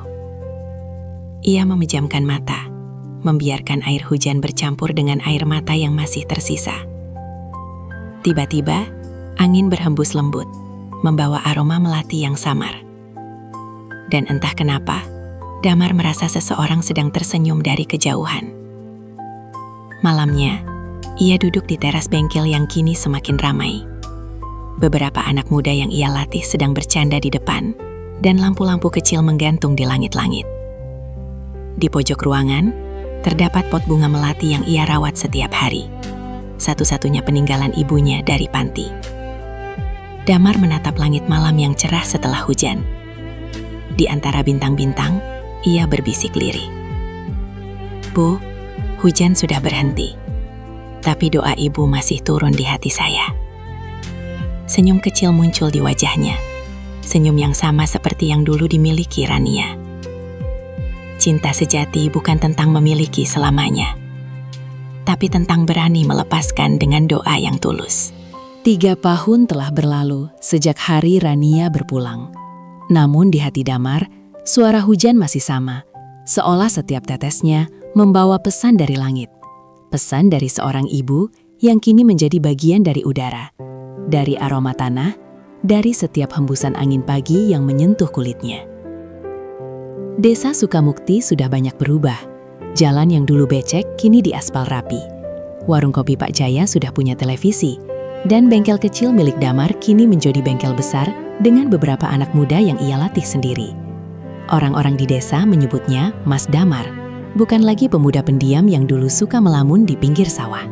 Ia memejamkan mata, membiarkan air hujan bercampur dengan air mata yang masih tersisa. Tiba-tiba, angin berhembus lembut, membawa aroma melati yang samar. Dan entah kenapa, Damar merasa seseorang sedang tersenyum dari kejauhan. Malamnya, ia duduk di teras bengkel yang kini semakin ramai. Beberapa anak muda yang ia latih sedang bercanda di depan, dan lampu-lampu kecil menggantung di langit-langit. Di pojok ruangan, terdapat pot bunga melati yang ia rawat setiap hari. Satu-satunya peninggalan ibunya dari panti. Damar menatap langit malam yang cerah setelah hujan. Di antara bintang-bintang, ia berbisik lirih. Bu, hujan sudah berhenti. Tapi doa ibu masih turun di hati saya. Senyum kecil muncul di wajahnya. Senyum yang sama seperti yang dulu dimiliki Rania. Cinta sejati bukan tentang memiliki selamanya, tapi tentang berani melepaskan dengan doa yang tulus. 3 tahun telah berlalu sejak hari Rania berpulang. Namun di hati Damar, suara hujan masih sama, seolah setiap tetesnya membawa pesan dari langit. Pesan dari seorang ibu yang kini menjadi bagian dari udara, dari aroma tanah, dari setiap hembusan angin pagi yang menyentuh kulitnya. Desa Sukamukti sudah banyak berubah. Jalan yang dulu becek kini diaspal rapi. Warung kopi Pak Jaya sudah punya televisi, dan bengkel kecil milik Damar kini menjadi bengkel besar dengan beberapa anak muda yang ia latih sendiri. Orang-orang di desa menyebutnya Mas Damar, bukan lagi pemuda pendiam yang dulu suka melamun di pinggir sawah.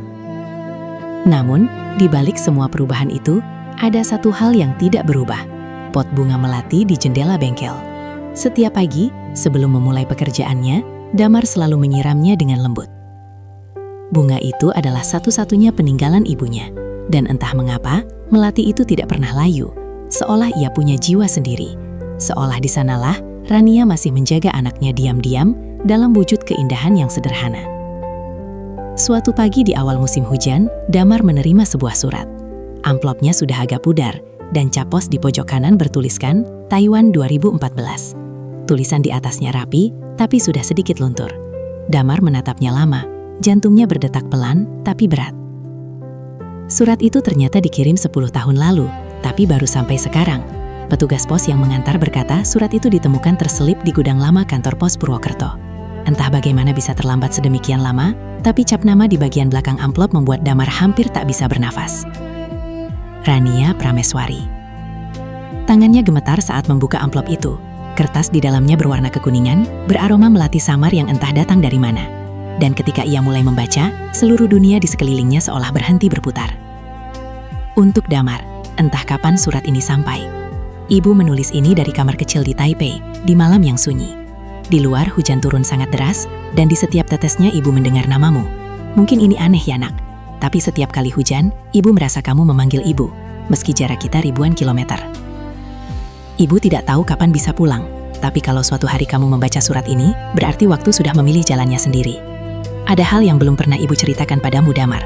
Namun, di balik semua perubahan itu, ada satu hal yang tidak berubah, pot bunga melati di jendela bengkel. Setiap pagi, sebelum memulai pekerjaannya, Damar selalu menyiramnya dengan lembut. Bunga itu adalah satu-satunya peninggalan ibunya, dan entah mengapa, melati itu tidak pernah layu, seolah ia punya jiwa sendiri. Seolah di sanalah, Rania masih menjaga anaknya diam-diam dalam wujud keindahan yang sederhana. Suatu pagi di awal musim hujan, Damar menerima sebuah surat. Amplopnya sudah agak pudar, dan capos di pojok kanan bertuliskan Taiwan 2014. Tulisan di atasnya rapi, tapi sudah sedikit luntur. Damar menatapnya lama, jantungnya berdetak pelan, tapi berat. Surat itu ternyata dikirim 10 tahun lalu, tapi baru sampai sekarang. Petugas pos yang mengantar berkata surat itu ditemukan terselip di gudang lama kantor pos Purwokerto. Entah bagaimana bisa terlambat sedemikian lama, tapi cap nama di bagian belakang amplop membuat Damar hampir tak bisa bernafas. Rania Prameswari. Tangannya gemetar saat membuka amplop itu. Kertas di dalamnya berwarna kekuningan, beraroma melati samar yang entah datang dari mana. Dan ketika ia mulai membaca, seluruh dunia di sekelilingnya seolah berhenti berputar. Untuk Damar, entah kapan surat ini sampai. Ibu menulis ini dari kamar kecil di Taipei, di malam yang sunyi. Di luar hujan turun sangat deras, dan di setiap tetesnya ibu mendengar namamu. Mungkin ini aneh ya nak, tapi setiap kali hujan, ibu merasa kamu memanggil ibu, meski jarak kita ribuan kilometer. Ibu tidak tahu kapan bisa pulang, tapi kalau suatu hari kamu membaca surat ini, berarti waktu sudah memilih jalannya sendiri. Ada hal yang belum pernah ibu ceritakan padamu, Damar.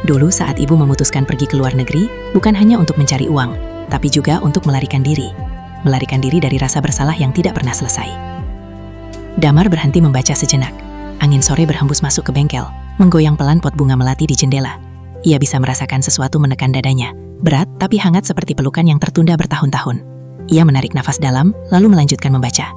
Dulu saat ibu memutuskan pergi ke luar negeri, bukan hanya untuk mencari uang, tapi juga untuk melarikan diri. Melarikan diri dari rasa bersalah yang tidak pernah selesai. Damar berhenti membaca sejenak. Angin sore berhembus masuk ke bengkel, menggoyang pelan pot bunga melati di jendela. Ia bisa merasakan sesuatu menekan dadanya, berat tapi hangat seperti pelukan yang tertunda bertahun-tahun. Ia menarik nafas dalam, lalu melanjutkan membaca.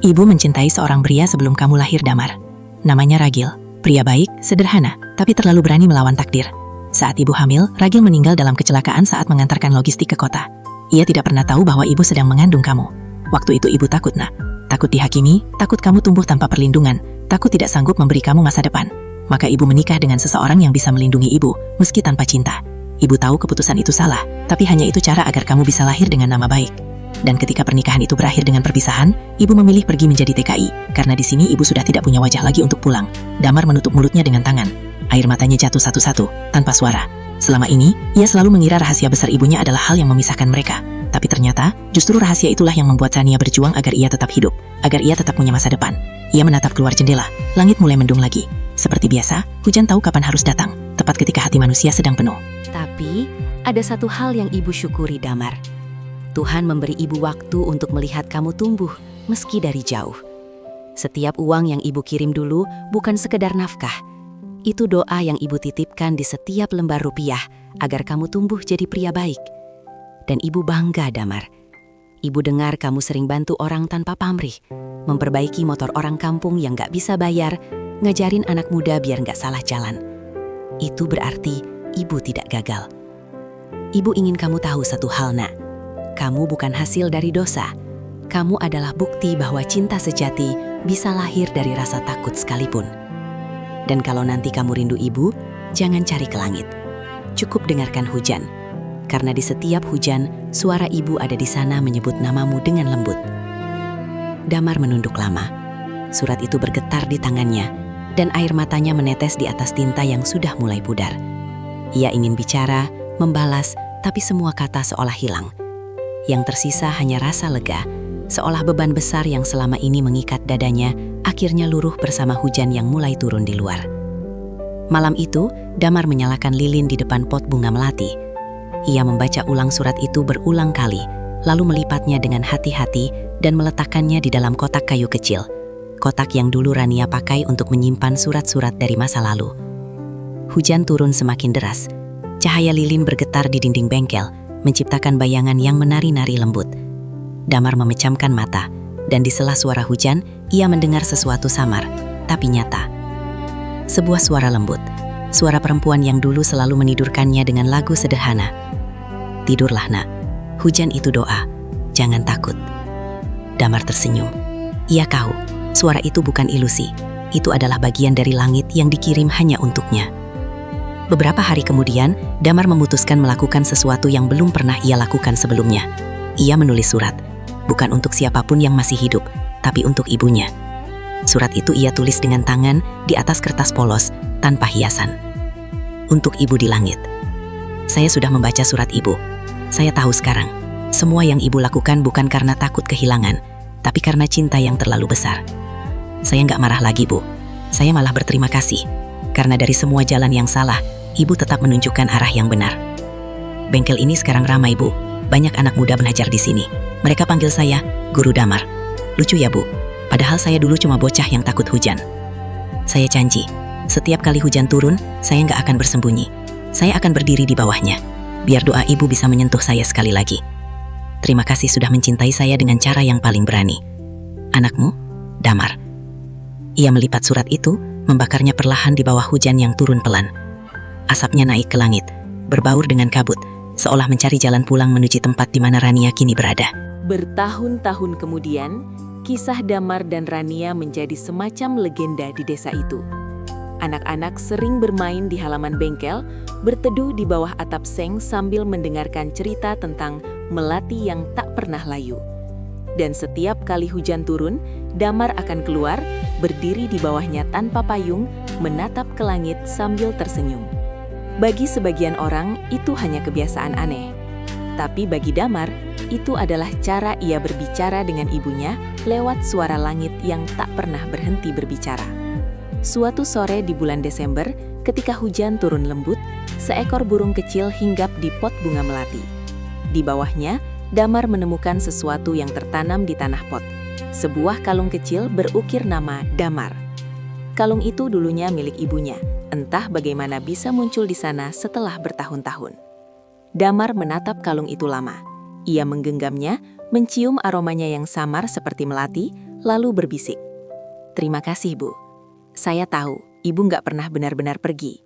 Ibu mencintai seorang pria sebelum kamu lahir, Damar. Namanya Ragil, pria baik, sederhana, tapi terlalu berani melawan takdir. Saat ibu hamil, Ragil meninggal dalam kecelakaan saat mengantarkan logistik ke kota. Ia tidak pernah tahu bahwa ibu sedang mengandung kamu. Waktu itu ibu takut, nak. Takut dihakimi, takut kamu tumbuh tanpa perlindungan, takut tidak sanggup memberi kamu masa depan. Maka ibu menikah dengan seseorang yang bisa melindungi ibu, meski tanpa cinta. Ibu tahu keputusan itu salah, tapi hanya itu cara agar kamu bisa lahir dengan nama baik. Dan ketika pernikahan itu berakhir dengan perpisahan, ibu memilih pergi menjadi TKI, karena di sini ibu sudah tidak punya wajah lagi untuk pulang. Damar menutup mulutnya dengan tangan. Air matanya jatuh satu-satu, tanpa suara. Selama ini, ia selalu mengira rahasia besar ibunya adalah hal yang memisahkan mereka. Tapi ternyata, justru rahasia itulah yang membuat Rania berjuang agar ia tetap hidup, agar ia tetap punya masa depan. Ia menatap keluar jendela, langit mulai mendung lagi. Seperti biasa, hujan tahu kapan harus datang, tepat ketika hati manusia sedang penuh. Tapi, ada satu hal yang ibu syukuri, Damar. Tuhan memberi ibu waktu untuk melihat kamu tumbuh, meski dari jauh. Setiap uang yang ibu kirim dulu bukan sekedar nafkah. Itu doa yang ibu titipkan di setiap lembar rupiah, agar kamu tumbuh jadi pria baik. Dan ibu bangga, Damar. Ibu dengar kamu sering bantu orang tanpa pamrih, memperbaiki motor orang kampung yang gak bisa bayar, ngajarin anak muda biar gak salah jalan. Itu berarti ibu tidak gagal. Ibu ingin kamu tahu satu hal, nak. Kamu bukan hasil dari dosa. Kamu adalah bukti bahwa cinta sejati bisa lahir dari rasa takut sekalipun. Dan kalau nanti kamu rindu ibu, jangan cari ke langit. Cukup dengarkan hujan. Karena di setiap hujan, suara ibu ada di sana menyebut namamu dengan lembut. Damar menunduk lama. Surat itu bergetar di tangannya, dan air matanya menetes di atas tinta yang sudah mulai pudar. Ia ingin bicara, membalas, tapi semua kata seolah hilang. Yang tersisa hanya rasa lega, seolah beban besar yang selama ini mengikat dadanya akhirnya luruh bersama hujan yang mulai turun di luar. Malam itu, Damar menyalakan lilin di depan pot bunga melati. Ia membaca ulang surat itu berulang kali, lalu melipatnya dengan hati-hati dan meletakkannya di dalam kotak kayu kecil. Kotak yang dulu Rania pakai untuk menyimpan surat-surat dari masa lalu. Hujan turun semakin deras. Cahaya lilin bergetar di dinding bengkel, menciptakan bayangan yang menari-nari lembut. Damar memejamkan mata, dan di sela suara hujan, ia mendengar sesuatu samar, tapi nyata. Sebuah suara lembut, suara perempuan yang dulu selalu menidurkannya dengan lagu sederhana. "Tidurlah, Nak. Hujan itu doa. Jangan takut." Damar tersenyum. Ia tahu, suara itu bukan ilusi. Itu adalah bagian dari langit yang dikirim hanya untuknya. Beberapa hari kemudian, Damar memutuskan melakukan sesuatu yang belum pernah ia lakukan sebelumnya. Ia menulis surat, bukan untuk siapapun yang masih hidup, tapi untuk ibunya. Surat itu ia tulis dengan tangan di atas kertas polos, tanpa hiasan. Untuk Ibu di langit. "Saya sudah membaca surat Ibu. Saya tahu sekarang, semua yang Ibu lakukan bukan karena takut kehilangan, tapi karena cinta yang terlalu besar. Saya nggak marah lagi, Bu. Saya malah berterima kasih. Karena dari semua jalan yang salah, Ibu tetap menunjukkan arah yang benar. Bengkel ini sekarang ramai, Bu. Banyak anak muda belajar di sini. Mereka panggil saya Guru Damar. Lucu ya, Bu? Padahal saya dulu cuma bocah yang takut hujan. Saya janji, setiap kali hujan turun, saya nggak akan bersembunyi. Saya akan berdiri di bawahnya, biar doa Ibu bisa menyentuh saya sekali lagi. Terima kasih sudah mencintai saya dengan cara yang paling berani. Anakmu, Damar." Ia melipat surat itu, membakarnya perlahan di bawah hujan yang turun pelan. Asapnya naik ke langit, berbaur dengan kabut, seolah mencari jalan pulang menuju tempat di mana Rania kini berada. Bertahun-tahun kemudian, kisah Damar dan Rania menjadi semacam legenda di desa itu. Anak-anak sering bermain di halaman bengkel, berteduh di bawah atap seng sambil mendengarkan cerita tentang melati yang tak pernah layu. Dan setiap kali hujan turun, Damar akan keluar, berdiri di bawahnya tanpa payung, menatap ke langit sambil tersenyum. Bagi sebagian orang, itu hanya kebiasaan aneh. Tapi bagi Damar, itu adalah cara ia berbicara dengan ibunya lewat suara langit yang tak pernah berhenti berbicara. Suatu sore di bulan Desember, ketika hujan turun lembut, seekor burung kecil hinggap di pot bunga melati. Di bawahnya, Damar menemukan sesuatu yang tertanam di tanah pot. Sebuah kalung kecil berukir nama Damar. Kalung itu dulunya milik ibunya, entah bagaimana bisa muncul di sana setelah bertahun-tahun. Damar menatap kalung itu lama. Ia menggenggamnya, mencium aromanya yang samar seperti melati, lalu berbisik. "Terima kasih, Bu. Saya tahu, Ibu nggak pernah benar-benar pergi."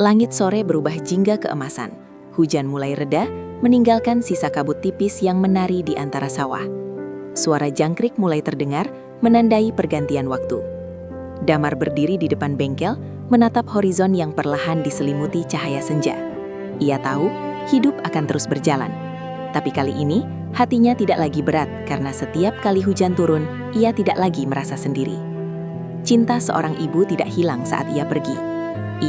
Langit sore berubah jingga keemasan. Hujan mulai reda, meninggalkan sisa kabut tipis yang menari di antara sawah. Suara jangkrik mulai terdengar, menandai pergantian waktu. Damar berdiri di depan bengkel, menatap horizon yang perlahan diselimuti cahaya senja. Ia tahu, hidup akan terus berjalan. Tapi kali ini, hatinya tidak lagi berat karena setiap kali hujan turun, ia tidak lagi merasa sendiri. Cinta seorang ibu tidak hilang saat ia pergi.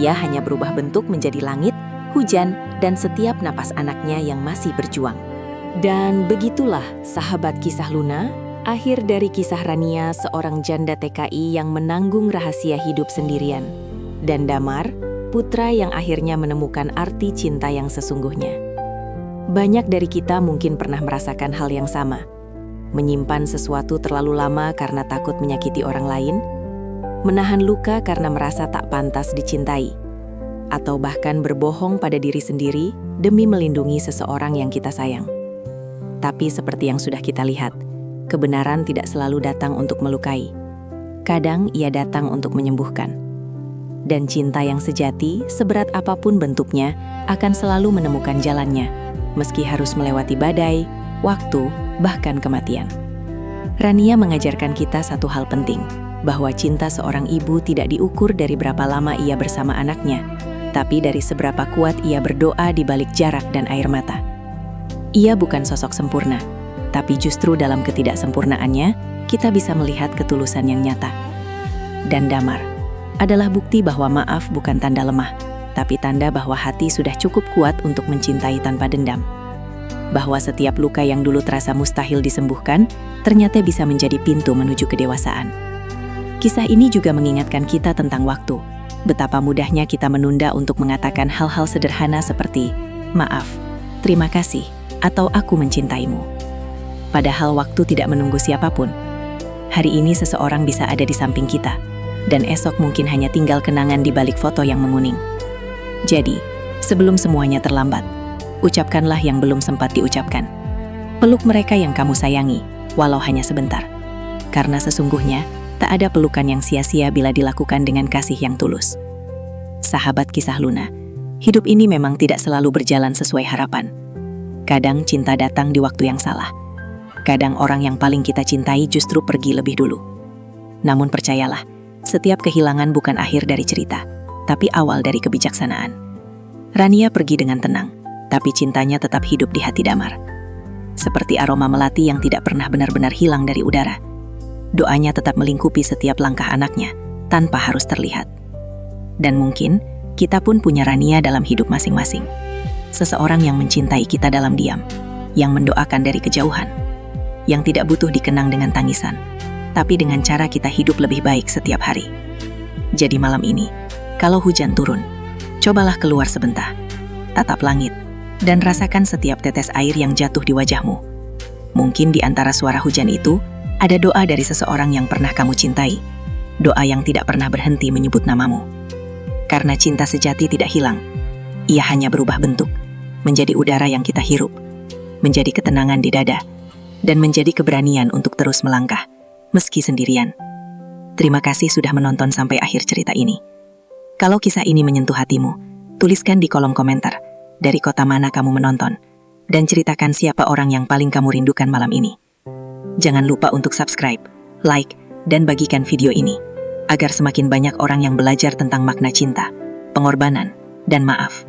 Ia hanya berubah bentuk menjadi langit, hujan, dan setiap napas anaknya yang masih berjuang. Dan begitulah, sahabat Kisah Luna, akhir dari kisah Rania, seorang janda TKI yang menanggung rahasia hidup sendirian. Dan Damar, putra yang akhirnya menemukan arti cinta yang sesungguhnya. Banyak dari kita mungkin pernah merasakan hal yang sama. Menyimpan sesuatu terlalu lama karena takut menyakiti orang lain, menahan luka karena merasa tak pantas dicintai, atau bahkan berbohong pada diri sendiri demi melindungi seseorang yang kita sayang. Tapi seperti yang sudah kita lihat, kebenaran tidak selalu datang untuk melukai. Kadang ia datang untuk menyembuhkan. Dan cinta yang sejati, seberat apapun bentuknya, akan selalu menemukan jalannya, meski harus melewati badai, waktu, bahkan kematian. Rania mengajarkan kita satu hal penting, bahwa cinta seorang ibu tidak diukur dari berapa lama ia bersama anaknya, tapi dari seberapa kuat ia berdoa di balik jarak dan air mata. Ia bukan sosok sempurna, tapi justru dalam ketidaksempurnaannya, kita bisa melihat ketulusan yang nyata. Dan Damar adalah bukti bahwa maaf bukan tanda lemah, tapi tanda bahwa hati sudah cukup kuat untuk mencintai tanpa dendam. Bahwa setiap luka yang dulu terasa mustahil disembuhkan, ternyata bisa menjadi pintu menuju kedewasaan. Kisah ini juga mengingatkan kita tentang waktu, betapa mudahnya kita menunda untuk mengatakan hal-hal sederhana seperti maaf, terima kasih, atau aku mencintaimu. Padahal waktu tidak menunggu siapapun. Hari ini seseorang bisa ada di samping kita, dan esok mungkin hanya tinggal kenangan di balik foto yang menguning. Jadi, sebelum semuanya terlambat, ucapkanlah yang belum sempat diucapkan. Peluk mereka yang kamu sayangi, walau hanya sebentar. Karena sesungguhnya, tak ada pelukan yang sia-sia bila dilakukan dengan kasih yang tulus. Sahabat Kisah Luna, hidup ini memang tidak selalu berjalan sesuai harapan. Kadang cinta datang di waktu yang salah. Kadang orang yang paling kita cintai justru pergi lebih dulu. Namun percayalah, setiap kehilangan bukan akhir dari cerita, tapi awal dari kebijaksanaan. Rania pergi dengan tenang, tapi cintanya tetap hidup di hati Damar. Seperti aroma melati yang tidak pernah benar-benar hilang dari udara. Doanya tetap melingkupi setiap langkah anaknya, tanpa harus terlihat. Dan mungkin, kita pun punya Rania dalam hidup masing-masing. Seseorang yang mencintai kita dalam diam, yang mendoakan dari kejauhan, yang tidak butuh dikenang dengan tangisan, tapi dengan cara kita hidup lebih baik setiap hari. Jadi malam ini, kalau hujan turun, cobalah keluar sebentar, tatap langit, dan rasakan setiap tetes air yang jatuh di wajahmu. Mungkin di antara suara hujan itu, ada doa dari seseorang yang pernah kamu cintai, doa yang tidak pernah berhenti menyebut namamu. Karena cinta sejati tidak hilang, ia hanya berubah bentuk, menjadi udara yang kita hirup, menjadi ketenangan di dada, dan menjadi keberanian untuk terus melangkah, meski sendirian. Terima kasih sudah menonton sampai akhir cerita ini. Kalau kisah ini menyentuh hatimu, tuliskan di kolom komentar dari kota mana kamu menonton, dan ceritakan siapa orang yang paling kamu rindukan malam ini. Jangan lupa untuk subscribe, like, dan bagikan video ini, agar semakin banyak orang yang belajar tentang makna cinta, pengorbanan, dan maaf.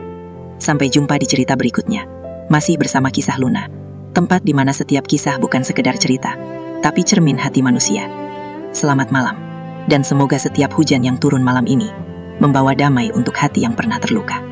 Sampai jumpa di cerita berikutnya, masih bersama Kisah Luna, tempat di mana setiap kisah bukan sekedar cerita, tapi cermin hati manusia. Selamat malam, dan semoga setiap hujan yang turun malam ini membawa damai untuk hati yang pernah terluka.